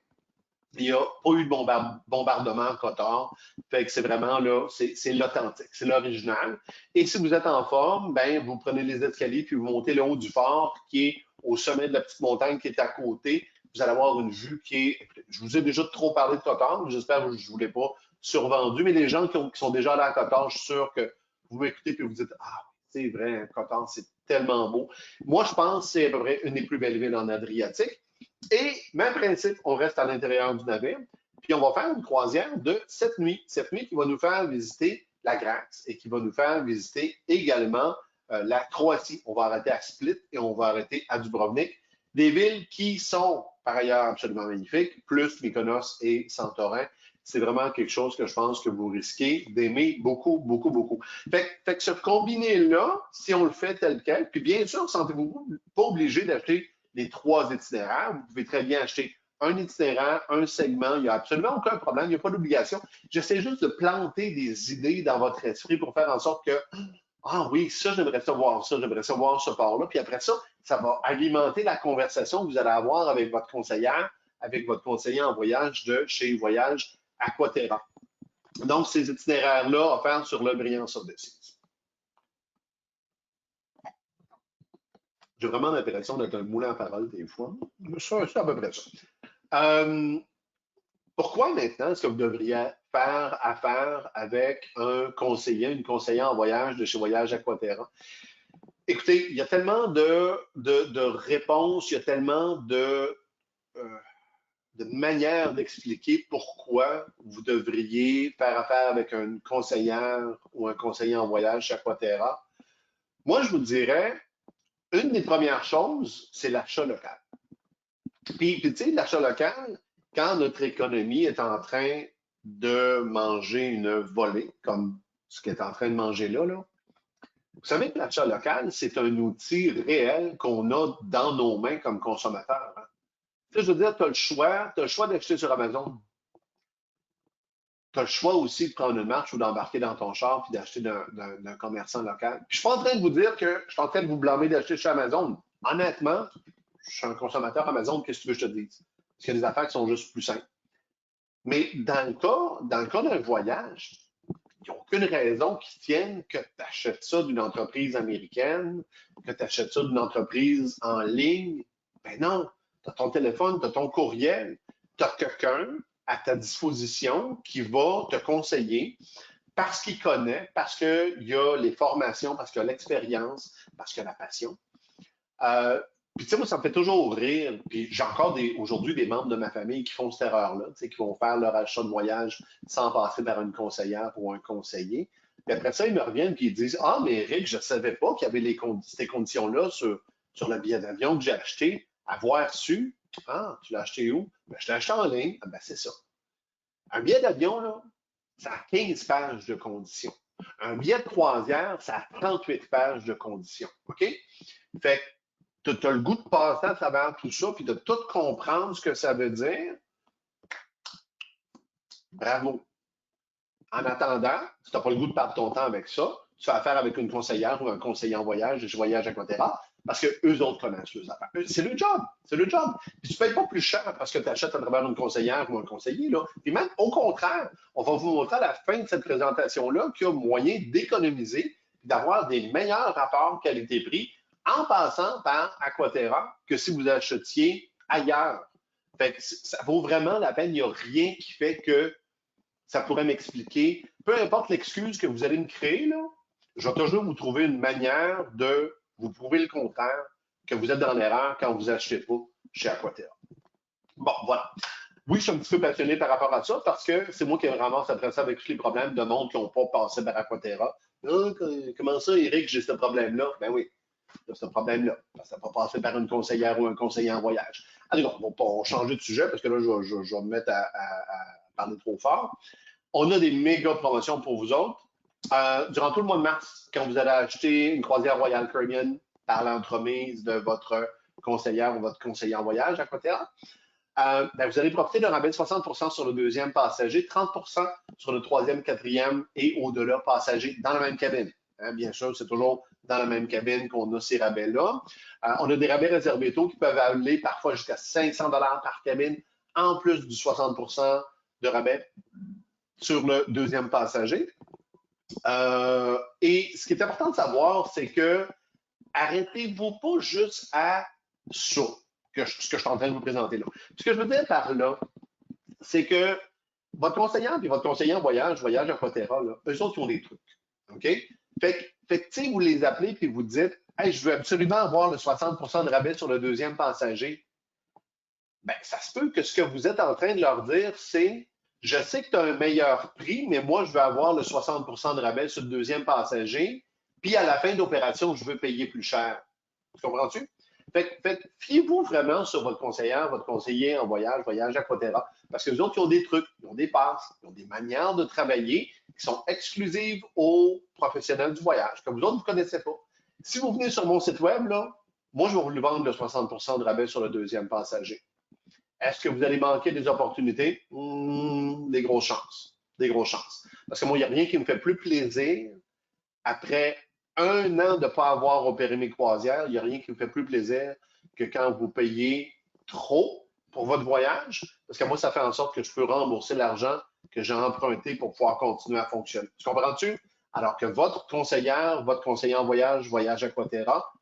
Il n'y a pas eu de bombardement en Kotor. Fait que c'est vraiment là, c'est l'authentique, c'est l'original. Et si vous êtes en forme, ben, vous prenez les escaliers puis vous montez le haut du fort qui est au sommet de la petite montagne qui est à côté. Vous allez avoir une vue qui est. Je vous ai déjà trop parlé de Kotor. J'espère que je ne vous l'ai pas survendu. Mais les gens qui sont déjà allés à Kotor, je suis sûr que vous m'écoutez et vous dites ah, c'est vrai, Kotor, c'est tellement beau. Moi, je pense que c'est à peu près une des plus belles villes en Adriatique. Et même principe, on reste à l'intérieur du navire, puis on va faire une croisière de 7 nuits. 7 nuits qui va nous faire visiter la Grèce et qui va nous faire visiter également la Croatie. On va arrêter à Split et on va arrêter à Dubrovnik. Des villes qui sont par ailleurs absolument magnifiques, plus Mykonos et Santorin. C'est vraiment quelque chose que je pense que vous risquez d'aimer beaucoup, beaucoup, beaucoup. Fait que ce combiné-là, si on le fait tel quel, puis bien sûr, sentez-vous pas obligé d'acheter les 3 itinéraires. Vous pouvez très bien acheter un itinéraire, un segment. Il n'y a absolument aucun problème. Il n'y a pas d'obligation. J'essaie juste de planter des idées dans votre esprit pour faire en sorte que, ah oui, ça, j'aimerais savoir ça, j'aimerais savoir ce port-là. Puis après ça, ça va alimenter la conversation que vous allez avoir avec votre conseillère, avec votre conseiller en voyage de chez Voyage Aquaterra. Donc, ces itinéraires-là offerts sur le Brilliance of the Seas. J'ai vraiment l'impression d'être un moulin à parole des fois. C'est à peu près ça. Pourquoi maintenant est-ce que vous devriez faire affaire avec un conseiller, une conseillère en voyage de chez Voyage Aquaterra? Écoutez, il y a tellement de réponses, il y a tellement de manières d'expliquer pourquoi vous devriez faire affaire avec une conseillère ou un conseiller en voyage chez Aquaterra. Moi, je vous dirais, une des premières choses, c'est l'achat local. Puis tu sais, l'achat local, quand notre économie est en train de manger une volée, comme ce qu'elle est en train de manger là, là. Vous savez que l'achat local, c'est un outil réel qu'on a dans nos mains comme consommateurs. Hein. Tu sais, je veux dire, tu as le choix d'acheter sur Amazon. Tu as le choix aussi de prendre une marche ou d'embarquer dans ton char puis d'acheter d'un commerçant local. Puis je suis pas en train de vous dire que je suis en train de vous blâmer d'acheter chez Amazon. Honnêtement, je suis un consommateur Amazon, qu'est-ce que tu veux que je te dise? Parce qu'il y a des affaires qui sont juste plus simples. Mais dans le cas d'un voyage, il n'y a aucune raison qui tienne que tu achètes ça d'une entreprise américaine, que tu achètes ça d'une entreprise en ligne. Ben non, tu as ton téléphone, tu as ton courriel, tu as quelqu'un à ta disposition qui va te conseiller parce qu'il connaît, parce qu'il y a les formations, parce qu'il y a l'expérience, parce qu'il y a la passion. Puis tu sais, moi, ça me fait toujours rire. Puis j'ai encore aujourd'hui des membres de ma famille qui font cette erreur-là, tu sais, qui vont faire leur achat de voyage sans passer par une conseillère ou un conseiller. Puis après ça, ils me reviennent et ils disent: Ah, mais Eric, je ne savais pas qu'il y avait ces conditions-là sur le billet d'avion que j'ai acheté. Avoir su. Ah, tu l'as acheté où? Ben, je l'ai acheté en ligne. Ah, ben, c'est ça. Un billet d'avion, là, ça a 15 pages de conditions. Un billet de croisière, ça a 38 pages de conditions. OK? Fait que tu as le goût de passer à travers tout ça, puis de tout comprendre ce que ça veut dire. Bravo. En attendant, si tu n'as pas le goût de perdre ton temps avec ça, tu fais affaire avec une conseillère ou un conseiller en voyage, je voyage à Aquaterra, parce qu'eux autres connaissent leurs affaires. C'est le job. C'est le job. Puis tu ne payes pas plus cher parce que tu achètes à travers une conseillère ou un conseiller. Là. Puis même, au contraire, on va vous montrer à la fin de cette présentation-là qu'il y a moyen d'économiser et d'avoir des meilleurs rapports qualité-prix en passant par Aquaterra que si vous achetiez ailleurs. Fait que ça vaut vraiment la peine. Il n'y a rien qui fait que ça pourrait m'expliquer. Peu importe l'excuse que vous allez me créer, là, je vais toujours vous trouver une manière de vous prouver le contraire, que vous êtes dans l'erreur quand vous achetez pas chez Aquaterra. Bon, voilà. Oui, je suis un petit peu passionné par rapport à ça parce que c'est moi qui ramasse après ça avec tous les problèmes de monde qui n'ont pas passé par Aquaterra. Ah, comment ça, Eric, j'ai ce problème-là? Ben oui, il y a ce problème-là. Parce que ça n'a pas passé par une conseillère ou un conseiller en voyage. Alors, on va changer de sujet parce que là, je vais me mettre à parler trop fort. On a des méga promotions pour vous autres. Durant tout le mois de mars, quand vous allez acheter une croisière Royal Caribbean par l'entremise de votre conseillère ou votre conseiller en voyage à Aquaterra, ben vous allez profiter d'un rabais de 60 sur le deuxième passager, 30 sur le troisième, quatrième et au-delà passager dans la même cabine. Hein, bien sûr, c'est toujours dans la même cabine qu'on a ces rabais-là. On a des rabais réservés tôt qui peuvent aller parfois jusqu'à 500 par cabine, en plus du 60 de rabais sur le deuxième passager. Et ce qui est important de savoir, c'est que arrêtez-vous pas juste à ça, ce que je suis en train de vous présenter là. Ce que je veux dire par là, c'est que votre conseillère et votre conseiller en voyage Aquaterra, là, eux autres, ils ont des trucs. OK? Fait que, vous les appelez et vous dites: Hey, je veux absolument avoir le 60 de rabais sur le deuxième passager. Bien, ça se peut que ce que vous êtes en train de leur dire, c'est: je sais que tu as un meilleur prix, mais moi, je veux avoir le 60 de rabais sur le deuxième passager, puis à la fin de l'opération, je veux payer plus cher. Tu comprends-tu? Fait fiez-vous vraiment sur votre conseillère, votre conseiller en voyage Aquaterra, parce que les autres, ils ont des trucs, ils ont des passes, ils ont des manières de travailler qui sont exclusives aux professionnels du voyage, que vous autres, vous ne connaissez pas. Si vous venez sur mon site web, là, moi, je vais vous vendre le 60 de rabais sur le deuxième passager. Est-ce que vous allez manquer des opportunités? Des grosses chances. Des grosses chances. Parce que moi, il n'y a rien qui me fait plus plaisir après un an de ne pas avoir opéré mes croisières. Il n'y a rien qui me fait plus plaisir que quand vous payez trop pour votre voyage. Parce que moi, ça fait en sorte que je peux rembourser l'argent que j'ai emprunté pour pouvoir continuer à fonctionner. Tu comprends-tu? Alors que votre conseillère, votre conseiller en voyage Aquaterra,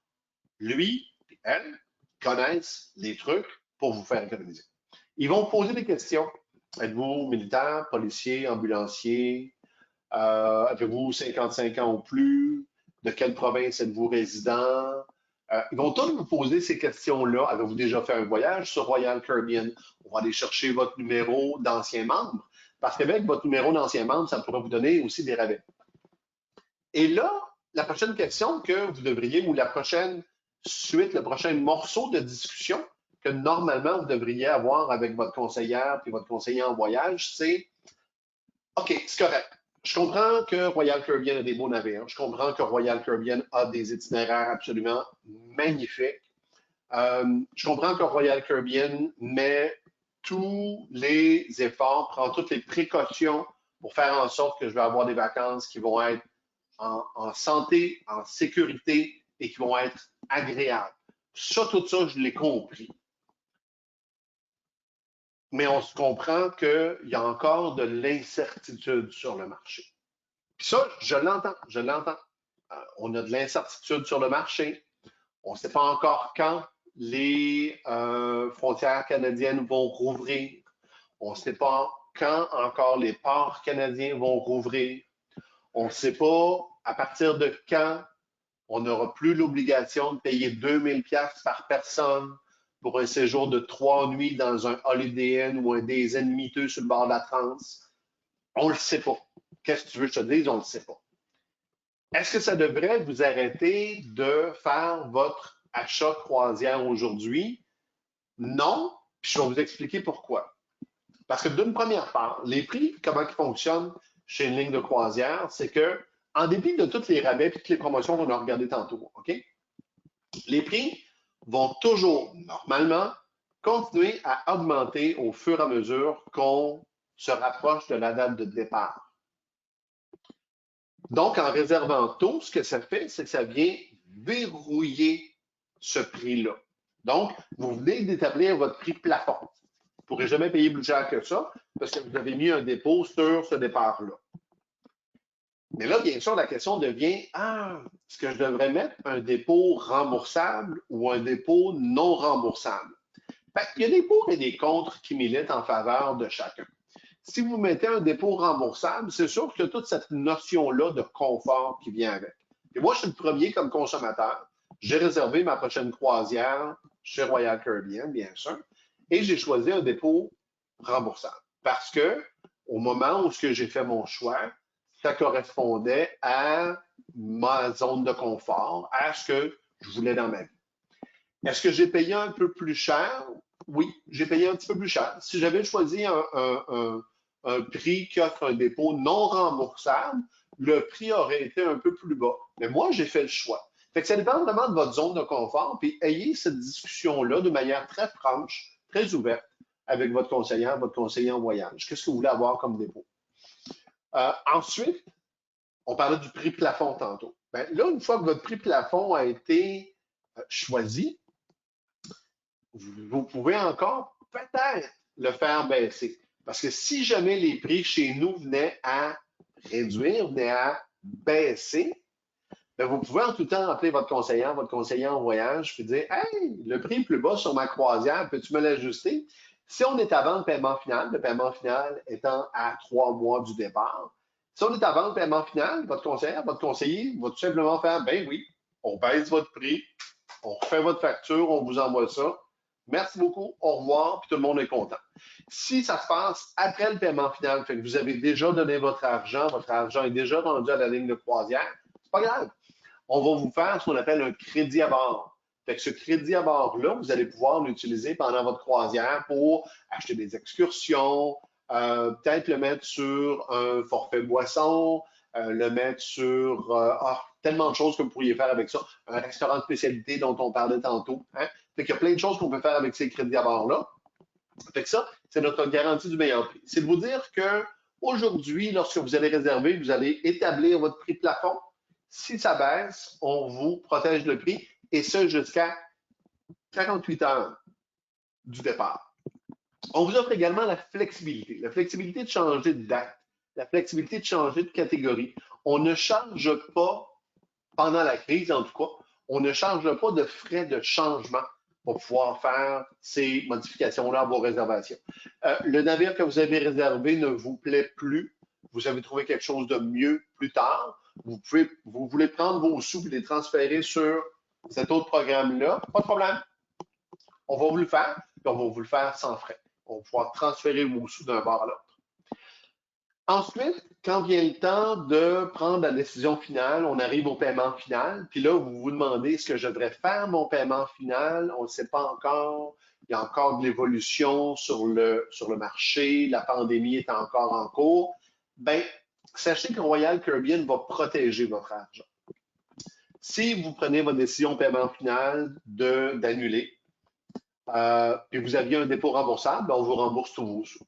lui et elle connaissent les trucs pour vous faire économiser. Ils vont vous poser des questions. Êtes-vous militaire, policier, ambulancier? Avez-vous 55 ans ou plus? De quelle province êtes-vous résident? Ils vont tous vous poser ces questions-là. Avez-vous déjà fait un voyage sur Royal Caribbean? On va aller chercher votre numéro d'ancien membre. Parce qu'avec votre numéro d'ancien membre, ça pourrait vous donner aussi des rabais. Et là, la prochaine question que vous devriez, ou la prochaine suite, le prochain morceau de discussion que normalement vous devriez avoir avec votre conseillère puis votre conseiller en voyage, c'est: OK, c'est correct. Je comprends que Royal Caribbean a des beaux navires. Je comprends que Royal Caribbean a des itinéraires absolument magnifiques. Je comprends que Royal Caribbean met tous les efforts, prend toutes les précautions pour faire en sorte que je vais avoir des vacances qui vont être en santé, en sécurité et qui vont être agréables. Ça, tout ça, je l'ai compris. Mais on se comprend qu'il y a encore de l'incertitude sur le marché. Puis ça, je l'entends, je l'entends. On a de l'incertitude sur le marché. On ne sait pas encore quand les frontières canadiennes vont rouvrir. On ne sait pas quand encore les ports canadiens vont rouvrir. On ne sait pas à partir de quand on n'aura plus l'obligation de payer 2000 pièces par personne pour un séjour de 3 nuits dans un Holiday Inn ou un Days Inn miteux sur le bord de la France. On ne le sait pas. Qu'est-ce que tu veux que je te dise? On ne le sait pas. Est-ce que ça devrait vous arrêter de faire votre achat croisière aujourd'hui? Non, puis je vais vous expliquer pourquoi. Parce que d'une première part, les prix, comment ils fonctionnent chez une ligne de croisière, c'est que, en dépit de tous les rabais et toutes les promotions qu'on a regardées tantôt, OK? Les prix vont toujours, normalement, continuer à augmenter au fur et à mesure qu'on se rapproche de la date de départ. Donc, en réservant tôt, ce que ça fait, c'est que ça vient verrouiller ce prix-là. Donc, vous venez d'établir votre prix plafond. Vous ne pourrez jamais payer plus cher que ça parce que vous avez mis un dépôt sur ce départ-là. Mais là, bien sûr, la question devient, est-ce que je devrais mettre un dépôt remboursable ou un dépôt non remboursable? Il y a des pour et des contre qui militent en faveur de chacun. Si vous mettez un dépôt remboursable, c'est sûr qu'il y a toute cette notion-là de confort qui vient avec. Et moi, je suis le premier comme consommateur. J'ai réservé ma prochaine croisière chez Royal Caribbean, bien sûr, et j'ai choisi un dépôt remboursable. Parce que au moment où j'ai fait mon choix, ça correspondait à ma zone de confort, à ce que je voulais dans ma vie. Est-ce que j'ai payé un peu plus cher? Oui, j'ai payé un petit peu plus cher. Si j'avais choisi un prix qui offre un dépôt non remboursable, le prix aurait été un peu plus bas. Mais moi, j'ai fait le choix. Fait que ça dépend vraiment de votre zone de confort, puis ayez cette discussion-là de manière très franche, très ouverte avec votre conseiller en voyage. Qu'est-ce que vous voulez avoir comme dépôt? Ensuite, on parlait du prix plafond tantôt. Bien, là, une fois que votre prix plafond a été choisi, vous pouvez encore peut-être le faire baisser. Parce que si jamais les prix chez nous venaient à réduire, venaient à baisser, bien, vous pouvez en tout temps appeler votre conseiller en voyage, puis dire Hey, le prix est plus bas sur ma croisière, peux-tu me l'ajuster? Si on est avant le paiement final étant à 3 mois du départ, si on est avant le paiement final, votre conseiller va tout simplement faire Ben oui, on baisse votre prix, on refait votre facture, on vous envoie ça. Merci beaucoup, au revoir, puis tout le monde est content. Si ça se passe après le paiement final, fait que vous avez déjà donné votre argent est déjà rendu à la ligne de croisière, c'est pas grave. On va vous faire ce qu'on appelle un crédit à bord. Fait que ce crédit à bord-là, vous allez pouvoir l'utiliser pendant votre croisière pour acheter des excursions, peut-être le mettre sur un forfait boisson, le mettre sur tellement de choses que vous pourriez faire avec ça. Un restaurant de spécialité dont on parlait tantôt. Hein? Fait qu'il y a plein de choses qu'on peut faire avec ces crédits à bord-là. Fait que ça, c'est notre garantie du meilleur prix. C'est de vous dire que aujourd'hui, lorsque vous allez réserver, vous allez établir votre prix plafond. Si ça baisse, on vous protège le prix et ce jusqu'à 48 heures du départ. On vous offre également la flexibilité de changer de date, la flexibilité de changer de catégorie. On ne charge pas, pendant la crise en tout cas, on ne charge pas de frais de changement pour pouvoir faire ces modifications-là à vos réservations. Le navire que vous avez réservé ne vous plaît plus, vous avez trouvé quelque chose de mieux plus tard, vous voulez prendre vos sous et les transférer sur cet autre programme-là, pas de problème. On va vous le faire, puis on va vous le faire sans frais. On va pouvoir transférer vos sous d'un bord à l'autre. Ensuite, quand vient le temps de prendre la décision finale, on arrive au paiement final, puis là, vous vous demandez, est-ce que je devrais faire mon paiement final? On ne sait pas encore. Il y a encore de l'évolution sur le marché. La pandémie est encore en cours. Bien, sachez que Royal Caribbean va protéger votre argent. Si vous prenez votre décision paiement final d'annuler, puis vous aviez un dépôt remboursable, ben, on vous rembourse tous vos sous.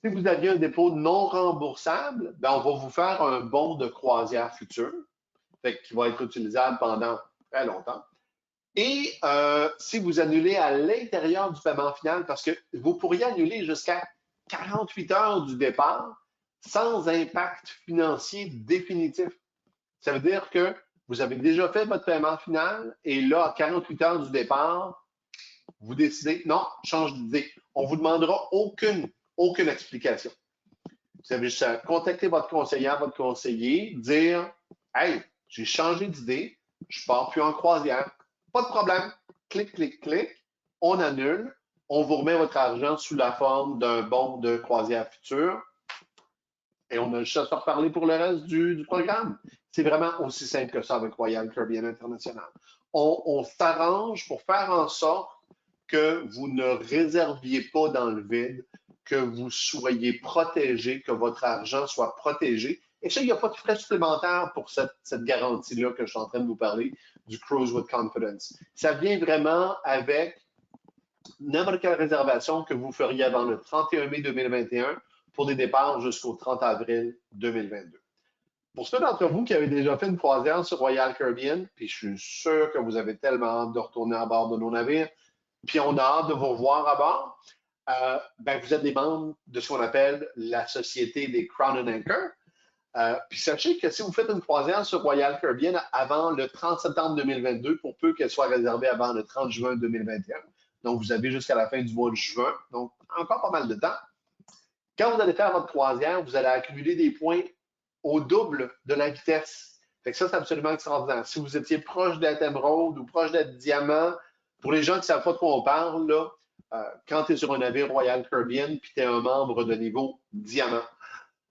Si vous aviez un dépôt non remboursable, ben, on va vous faire un bon de croisière futur, qui va être utilisable pendant très longtemps. Et si vous annulez à l'intérieur du paiement final, parce que vous pourriez annuler jusqu'à 48 heures du départ sans impact financier définitif. Ça veut dire que vous avez déjà fait votre paiement final et là, à 48 heures du départ, vous décidez, non, change d'idée. On ne vous demandera aucune explication. Vous avez juste à contacter votre conseillère, votre conseiller, dire, hey, j'ai changé d'idée, je ne pars plus en croisière. Pas de problème. Clic, clic, clic. On annule. On vous remet votre argent sous la forme d'un bon de croisière future. Et on a juste à se reparler pour le reste du programme. C'est vraiment aussi simple que ça avec Royal Caribbean International. On s'arrange pour faire en sorte que vous ne réserviez pas dans le vide, que vous soyez protégé, que votre argent soit protégé. Et ça, il n'y a pas de frais supplémentaires pour cette garantie-là que je suis en train de vous parler, du Cruise with Confidence. Ça vient vraiment avec n'importe quelle réservation que vous feriez avant le 31 mai 2021 pour des départs jusqu'au 30 avril 2022. Pour ceux d'entre vous qui avaient déjà fait une croisière sur Royal Caribbean, puis je suis sûr que vous avez tellement hâte de retourner à bord de nos navires, puis on a hâte de vous revoir à bord, ben vous êtes des membres de ce qu'on appelle la Société des Crown and Anchor. Puis sachez que si vous faites une croisière sur Royal Caribbean avant le 30 septembre 2022, pour peu qu'elle soit réservée avant le 30 juin 2021, donc vous avez jusqu'à la fin du mois de juin, donc encore pas mal de temps. Quand vous allez faire votre croisière, vous allez accumuler des points au double de la vitesse. Fait que ça, c'est absolument extraordinaire. Si vous étiez proche d'être émeraude ou proche d'être diamant, pour les gens qui ne savent pas de quoi on parle, là, quand tu es sur un navire Royal Caribbean puis tu es un membre de niveau diamant,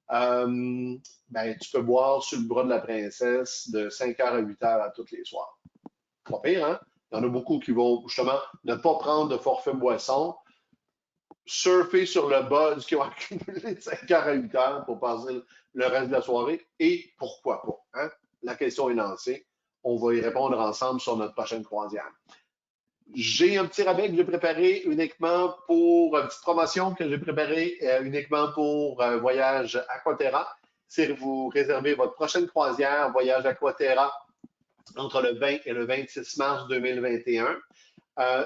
ben, tu peux boire sur le bras de la princesse de 5h à 8h à tous les soirs. Pas pire, hein? Il y en a beaucoup qui vont justement ne pas prendre de forfait boisson, surfer sur le buzz qui ont accumulé de 5h à 8h pour passer le reste de la soirée. Et pourquoi pas? Hein? La question est lancée. On va y répondre ensemble sur notre prochaine croisière. J'ai un petit rabais que j'ai préparé uniquement pour une petite promotion que j'ai préparée uniquement pour Voyage Aquaterra. C'est vous réserver votre prochaine croisière Voyage Aquaterra entre le 20 et le 26 mars 2021.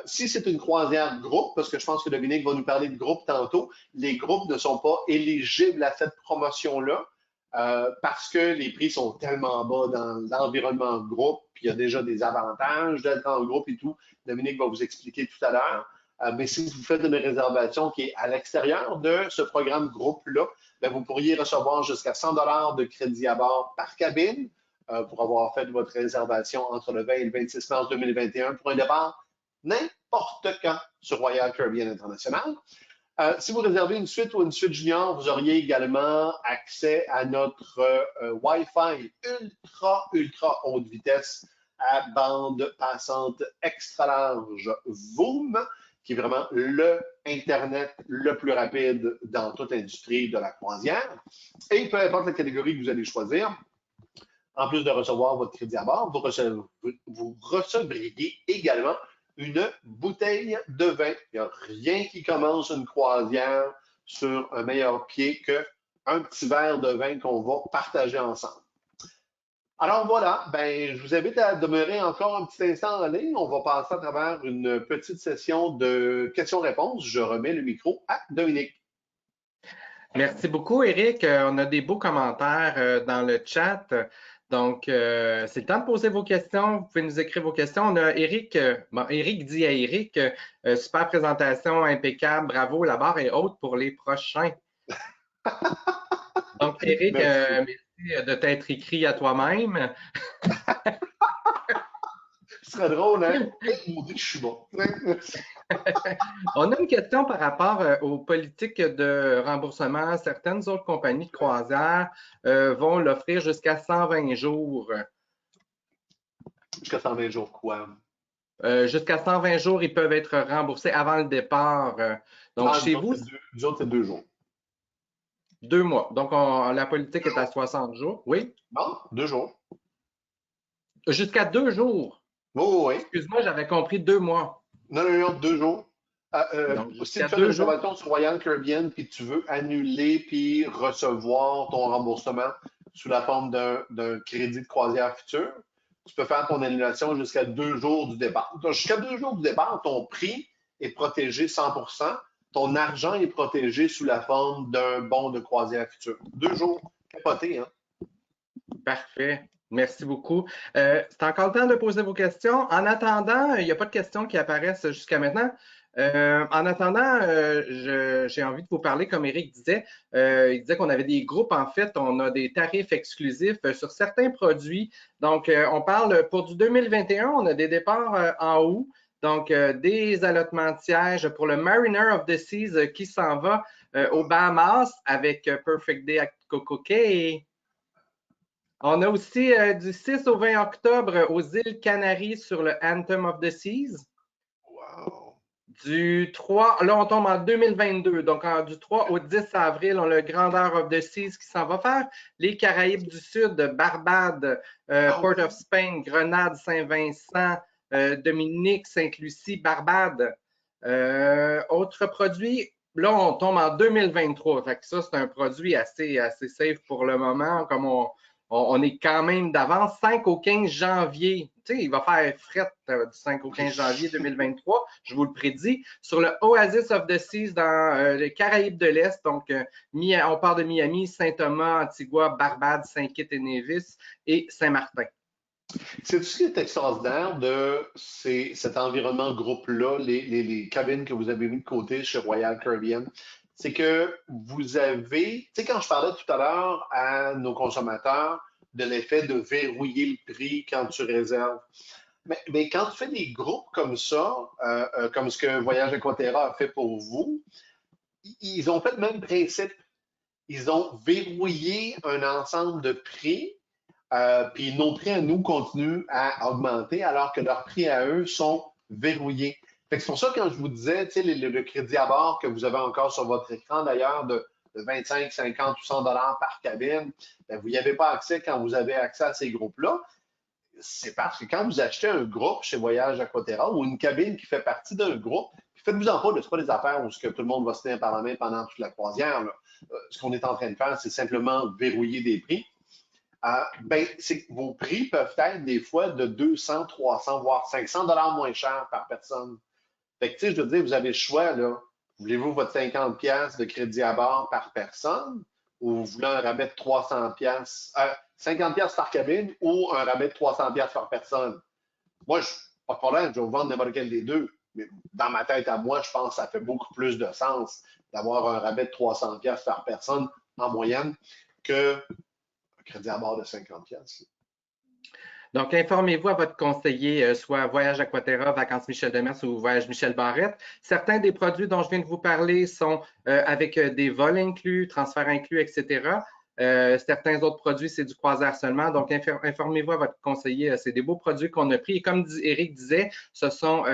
Si c'est une croisière groupe, parce que je pense que Dominique va nous parler de groupe tantôt, les groupes ne sont pas éligibles à cette promotion-là parce que les prix sont tellement bas dans l'environnement groupe, puis il y a déjà des avantages d'être en groupe et tout. Dominique va vous expliquer tout à l'heure. Mais si vous faites une réservation qui est à l'extérieur de ce programme groupe-là, ben vous pourriez recevoir jusqu'à 100 $ de crédit à bord par cabine pour avoir fait votre réservation entre le 20 et le 26 mars 2021 pour un départ n'importe quand sur Royal Caribbean International. Si vous réservez une suite ou une suite junior, vous auriez également accès à notre Wi-Fi ultra haute vitesse à bande passante extra large VOOM, qui est vraiment le Internet le plus rapide dans toute l'industrie de la croisière. Et peu importe la catégorie que vous allez choisir, en plus de recevoir votre crédit à bord, vous recevriez également une bouteille de vin. Il n'y a rien qui commence une croisière sur un meilleur pied qu'un petit verre de vin qu'on va partager ensemble. Alors voilà, ben, je vous invite à demeurer encore un petit instant en ligne. On va passer à travers une petite session de questions-réponses. Je remets le micro à Dominique. Merci beaucoup, Éric. On a des beaux commentaires dans le chat. Donc, c'est le temps de poser vos questions. Vous pouvez nous écrire vos questions. On a Éric, Éric dit à Éric, super présentation, impeccable, bravo, la barre est haute pour les prochains. Donc, Éric, merci de t'être écrit à toi-même. Ce serait drôle, hein? On dit que je suis bon. On a une question par rapport aux politiques de remboursement. Certaines autres compagnies de croisière vont l'offrir jusqu'à 120 jours. Jusqu'à 120 jours quoi? Jusqu'à 120 jours, ils peuvent être remboursés avant le départ. Donc, chez vous, nous autres, c'est 2 jours. 2 mois. Donc, la politique est à 60 jours. Oui? Bon, 2 jours. Jusqu'à 2 jours. Oui, oui, oui. Excuse-moi, j'avais compris 2 mois. Non, non, non, 2 jours. Donc, Si jusqu'à tu as une deux jours. réservation sur Royal Caribbean puis tu veux annuler puis recevoir ton remboursement sous la forme d'un crédit de croisière futur, tu peux faire ton annulation jusqu'à 2 jours du départ. Donc, jusqu'à 2 jours du départ, ton prix est protégé 100%. Ton argent est protégé sous la forme d'un bon de croisière futur. 2 jours, capoté, hein? Parfait. Merci beaucoup. C'est encore le temps de poser vos questions. En attendant, il n'y a pas de questions qui apparaissent jusqu'à maintenant. En attendant, j'ai envie de vous parler, comme Eric disait, il disait qu'on avait des groupes, en fait, on a des tarifs exclusifs sur certains produits. Donc, on parle pour du 2021, on a des départs en août, donc des allottements de sièges pour le Mariner of the Seas qui s'en va aux Bahamas avec Perfect Day à Coco Cay. On a aussi du 6 au 20 octobre aux îles Canaries sur le Anthem of the Seas. Wow. Du 3, là on tombe en 2022, donc du 3 au 10 avril, on a le Grandeur of the Seas qui s'en va faire. Les Caraïbes du Sud, Barbade, Port of Spain, Grenade, Saint-Vincent, Dominique, Sainte-Lucie, Barbade. Autre produit, là on tombe en 2023, fait que ça c'est un produit assez safe pour le moment, comme on est quand même d'avance, 5 au 15 janvier. Tu sais, il va faire fret du 5 au 15 janvier 2023, je vous le prédis, sur le Oasis of the Seas dans les Caraïbes de l'Est. Donc, on part de Miami, Saint-Thomas, Antigua, Barbade, Saint-Kitts et Nevis et Saint-Martin. C'est tout ce qui est extraordinaire de cet environnement groupe-là, les cabines que vous avez mis de côté chez Royal Caribbean. C'est que vous avez, tu sais, quand je parlais tout à l'heure à nos consommateurs de l'effet de verrouiller le prix quand tu réserves, mais quand tu fais des groupes comme ça, comme ce que Voyage Aquaterra a fait pour vous, ils ont fait le même principe. Ils ont verrouillé un ensemble de prix puis nos prix à nous continuent à augmenter alors que leurs prix à eux sont verrouillés. C'est pour ça que quand je vous disais, le crédit à bord que vous avez encore sur votre écran d'ailleurs de 25, 50 ou 100 dollars par cabine, ben, vous n'y avez pas accès quand vous avez accès à ces groupes-là. C'est parce que quand vous achetez un groupe chez Voyage Aquaterra ou une cabine qui fait partie d'un groupe, faites-vous en pas, ce pas des affaires où tout le monde va se tenir par la main pendant toute la croisière. Ce qu'on est en train de faire, c'est simplement verrouiller des prix. C'est que vos prix peuvent être des fois de 200, 300, voire 500 dollars moins cher par personne. Fait que, tu sais, je veux dire, vous avez le choix, là. Voulez-vous votre 50 pièces de crédit à bord par personne ou vous voulez un rabais de 300 pièces, 50 pièces par cabine ou un rabais de 300 pièces par personne? Moi, pas de problème, je vais vous vendre n'importe quel des deux. Mais dans ma tête à moi, je pense que ça fait beaucoup plus de sens d'avoir un rabais de 300 pièces par personne en moyenne que crédit à bord de 50 pièces. Donc, informez-vous à votre conseiller, soit Voyage Aquaterra, Vacances Michel Demers ou Voyage Michel Barrette. Certains des produits dont je viens de vous parler sont avec des vols inclus, transferts inclus, etc. Certains autres produits, c'est du croisière seulement. Donc, informez-vous à votre conseiller. C'est des beaux produits qu'on a pris. Et comme Eric disait, ce sont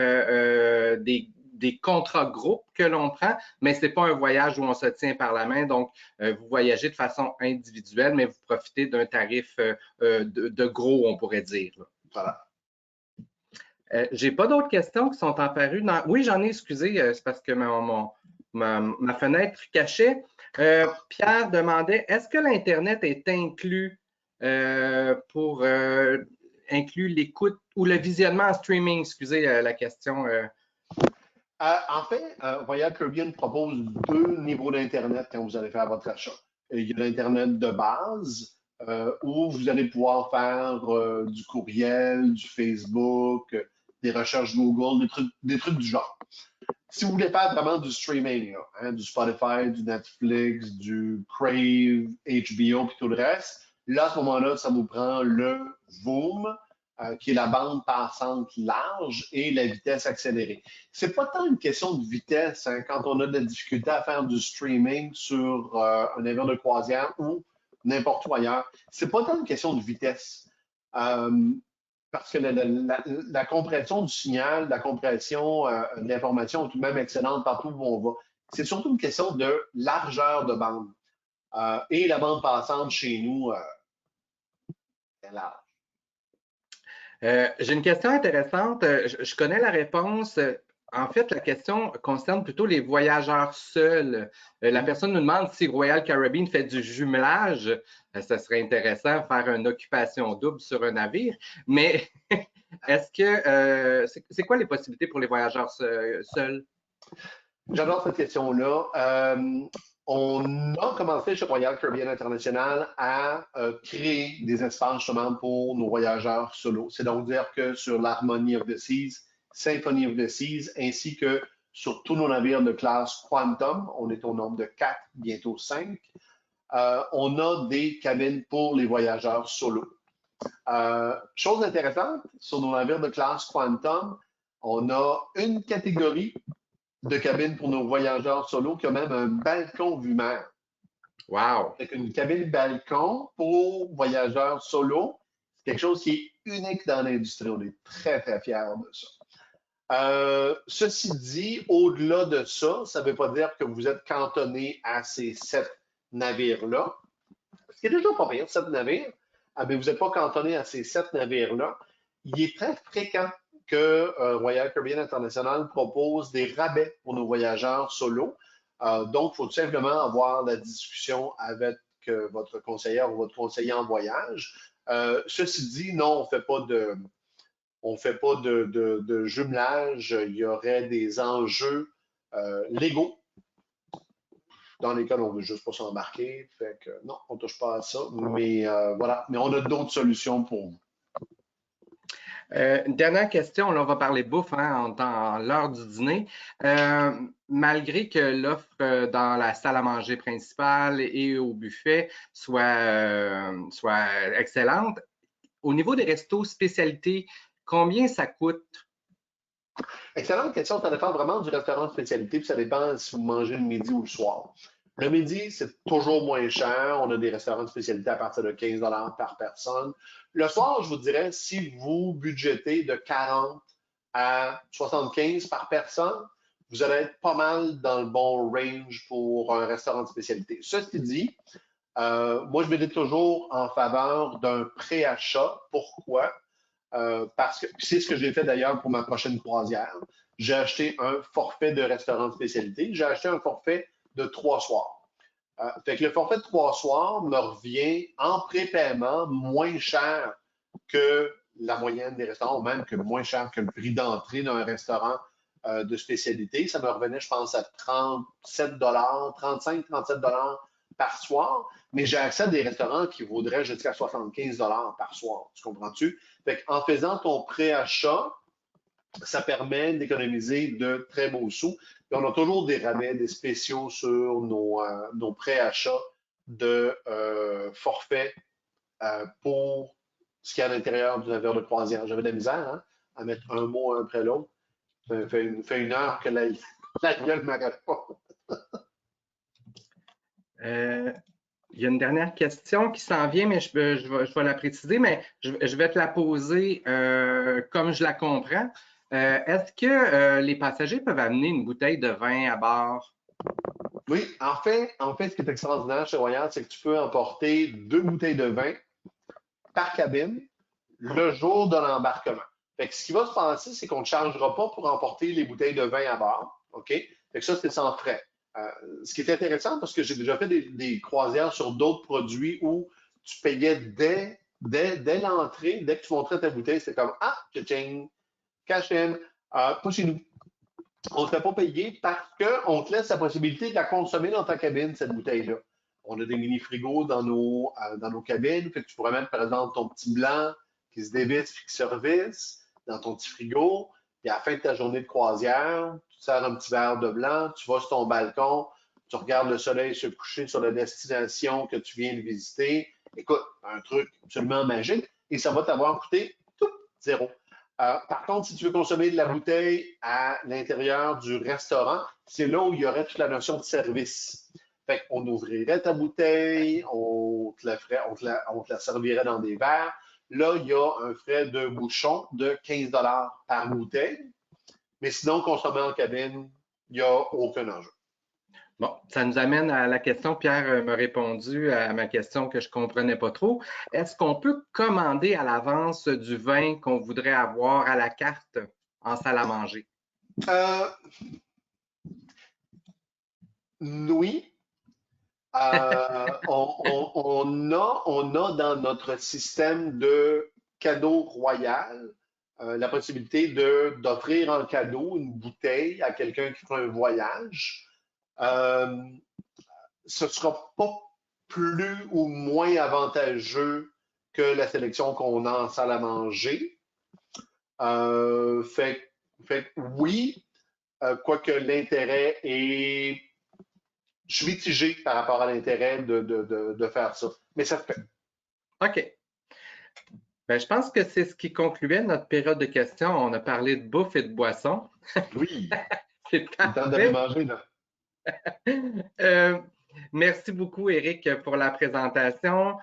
des contrats groupes que l'on prend, mais ce n'est pas un voyage où on se tient par la main. Donc, vous voyagez de façon individuelle, mais vous profitez d'un tarif de gros, on pourrait dire. Voilà. J'ai pas d'autres questions qui sont apparues. Oui, j'en ai, excusez, c'est parce que ma fenêtre cachait. Pierre demandait, est-ce que l'Internet est inclus pour inclus l'écoute ou le visionnement en streaming? Excusez la question. En fait, Royal Caribbean propose 2 niveaux d'Internet quand vous allez faire votre achat. Il y a l'Internet de base où vous allez pouvoir faire du courriel, du Facebook, des recherches Google, des trucs du genre. Si vous voulez faire vraiment du streaming, là, hein, du Spotify, du Netflix, du Crave, HBO puis tout le reste, là, à ce moment-là, ça vous prend le Voom, qui est la bande passante large et la vitesse accélérée. C'est pas tant une question de vitesse hein, quand on a de la difficulté à faire du streaming sur un navire de croisière ou n'importe où ailleurs. C'est pas tant une question de vitesse. Parce que la compression du signal, la compression de l'information est tout de même excellente partout où on va. C'est surtout une question de largeur de bande. Et la bande passante chez nous est large. J'ai une question intéressante. Je connais la réponse. En fait, la question concerne plutôt les voyageurs seuls. La personne nous demande si Royal Caribbean fait du jumelage. Ça serait intéressant de faire une occupation double sur un navire. Mais est-ce que c'est quoi les possibilités pour les voyageurs seuls? J'adore cette question-là. On a commencé chez Royal Caribbean International à créer des espaces justement pour nos voyageurs solo. C'est donc dire que sur l'Harmony of the Seas, Symphony of the Seas, ainsi que sur tous nos navires de classe Quantum, on est au nombre de 4, bientôt 5, on a des cabines pour les voyageurs solo. Chose intéressante, sur nos navires de classe Quantum, on a une catégorie de cabine pour nos voyageurs solo qui a même un balcon vue-mer. Wow! Avec une cabine balcon pour voyageurs solo, c'est quelque chose qui est unique dans l'industrie. On est très, très fiers de ça. Ceci dit, au-delà de ça, ça ne veut pas dire que vous êtes cantonné à ces 7 navires-là. Ce qui est déjà pas pire, 7 navires, mais vous n'êtes pas cantonné à ces 7 navires-là. Il est très fréquent que Royal Caribbean International propose des rabais pour nos voyageurs solo. Donc, il faut tout simplement avoir la discussion avec votre conseillère ou votre conseiller en voyage. Ceci dit, non, on ne fait pas de jumelage. Il y aurait des enjeux légaux dans lesquels on ne veut juste pas s'embarquer. Fait que non, on ne touche pas à ça. Mais voilà, mais on a d'autres solutions pour vous. Une dernière question, là, on va parler bouffe hein, dans l'heure du dîner. Malgré que l'offre dans la salle à manger principale et au buffet soit excellente, au niveau des restos spécialités, combien ça coûte? Excellente question. Ça dépend vraiment du restaurant de spécialité, puis ça dépend si vous mangez le midi ou le soir. Le midi, c'est toujours moins cher. On a des restaurants de spécialité à partir de 15 par personne. Le soir, je vous dirais, si vous budgétez de 40 à 75 par personne, vous allez être pas mal dans le bon range pour un restaurant de spécialité. Ceci dit, moi, je me dis toujours en faveur d'un préachat. Pourquoi? Parce que c'est ce que j'ai fait d'ailleurs pour ma prochaine croisière. J'ai acheté un forfait de restaurant de spécialité. J'ai acheté un forfait de 3 soirs. Fait que le forfait de 3 soirs me revient en prépaiement moins cher que la moyenne des restaurants, ou même que moins cher que le prix d'entrée d'un restaurant de spécialité. Ça me revenait, je pense, à 37 35, 37 par soir, mais j'ai accès à des restaurants qui vaudraient jusqu'à 75 par soir. Tu comprends-tu? Fait qu'en faisant ton préachat, ça permet d'économiser de très beaux sous. Puis on a toujours des rabais, des spéciaux sur nos préachats de forfait pour ce qu'il y a à l'intérieur du navire de croisière. J'avais de la misère hein, à mettre un mot après l'autre. Ça fait une heure que la gueule ne m'arrête pas. Il y a une dernière question qui s'en vient, mais je vais la préciser, mais je vais te la poser comme je la comprends. Est-ce que les passagers peuvent amener une bouteille de vin à bord? Oui, ce qui est extraordinaire chez Royal, c'est que tu peux emporter 2 bouteilles de vin par cabine le jour de l'embarquement. Fait que ce qui va se passer, c'est qu'on ne chargera pas pour emporter les bouteilles de vin à bord. OK? Fait que ça, c'est sans frais. Ce qui est intéressant, parce que j'ai déjà fait des croisières sur d'autres produits où tu payais dès l'entrée, dès que tu montrais ta bouteille, c'était comme Ah, tching, cash in. Pas chez nous. On ne te fait pas payer parce qu'on te laisse la possibilité de la consommer dans ta cabine, cette bouteille-là. On a des mini-frigos dans nos cabines, fait que tu pourrais mettre, par exemple, ton petit blanc qui se dévisse et qui se revisse dans ton petit frigo. Puis à la fin de ta journée de croisière, tu te sers un petit verre de blanc, tu vas sur ton balcon, tu regardes le soleil se coucher sur la destination que tu viens de visiter. Écoute, un truc absolument magique et ça va t'avoir coûté tout zéro. Par contre, si tu veux consommer de la bouteille à l'intérieur du restaurant, c'est là où il y aurait toute la notion de service. Fait qu'on ouvrirait ta bouteille, on te la servirait dans des verres. Là, il y a un frais de bouchon de 15 par bouteille. Mais sinon, consommer en cabine, il n'y a aucun enjeu. Bon, ça nous amène à la question, Pierre m'a répondu à ma question que je ne comprenais pas trop. Est-ce qu'on peut commander à l'avance du vin qu'on voudrait avoir à la carte en salle à manger? Euh, oui, on a dans notre système de cadeau royal la possibilité d'offrir en cadeau une bouteille à quelqu'un qui fait un voyage. Euh, Ce ne sera pas plus ou moins avantageux que la sélection qu'on a en salle à manger. Fait, fait oui, quoique l'intérêt est. Je suis mitigé par rapport à l'intérêt de faire ça. Mais ça se fait. OK. Ben, je pense que c'est ce qui concluait notre période de questions. On a parlé de bouffe et de boisson. Oui, C'est c'est le temps d'aller parfait. manger, là. Euh, Merci beaucoup, Eric, pour la présentation.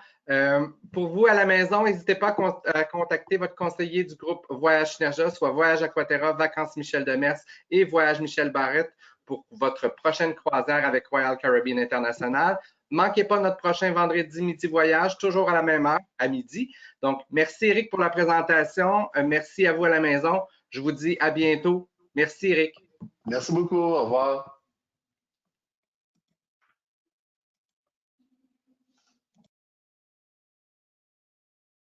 Pour vous à la maison, n'hésitez pas à contacter votre conseiller du groupe Voyage Synergia, soit Voyage Aquaterra, Vacances Michel Demers et Voyage Michel Barrette pour votre prochaine croisière avec Royal Caribbean International. Manquez pas notre prochain vendredi midi voyage, toujours à la même heure, à midi. Donc, merci Eric pour la présentation. Merci à vous à la maison. Je vous dis à bientôt. Merci Eric. Merci beaucoup. Au revoir.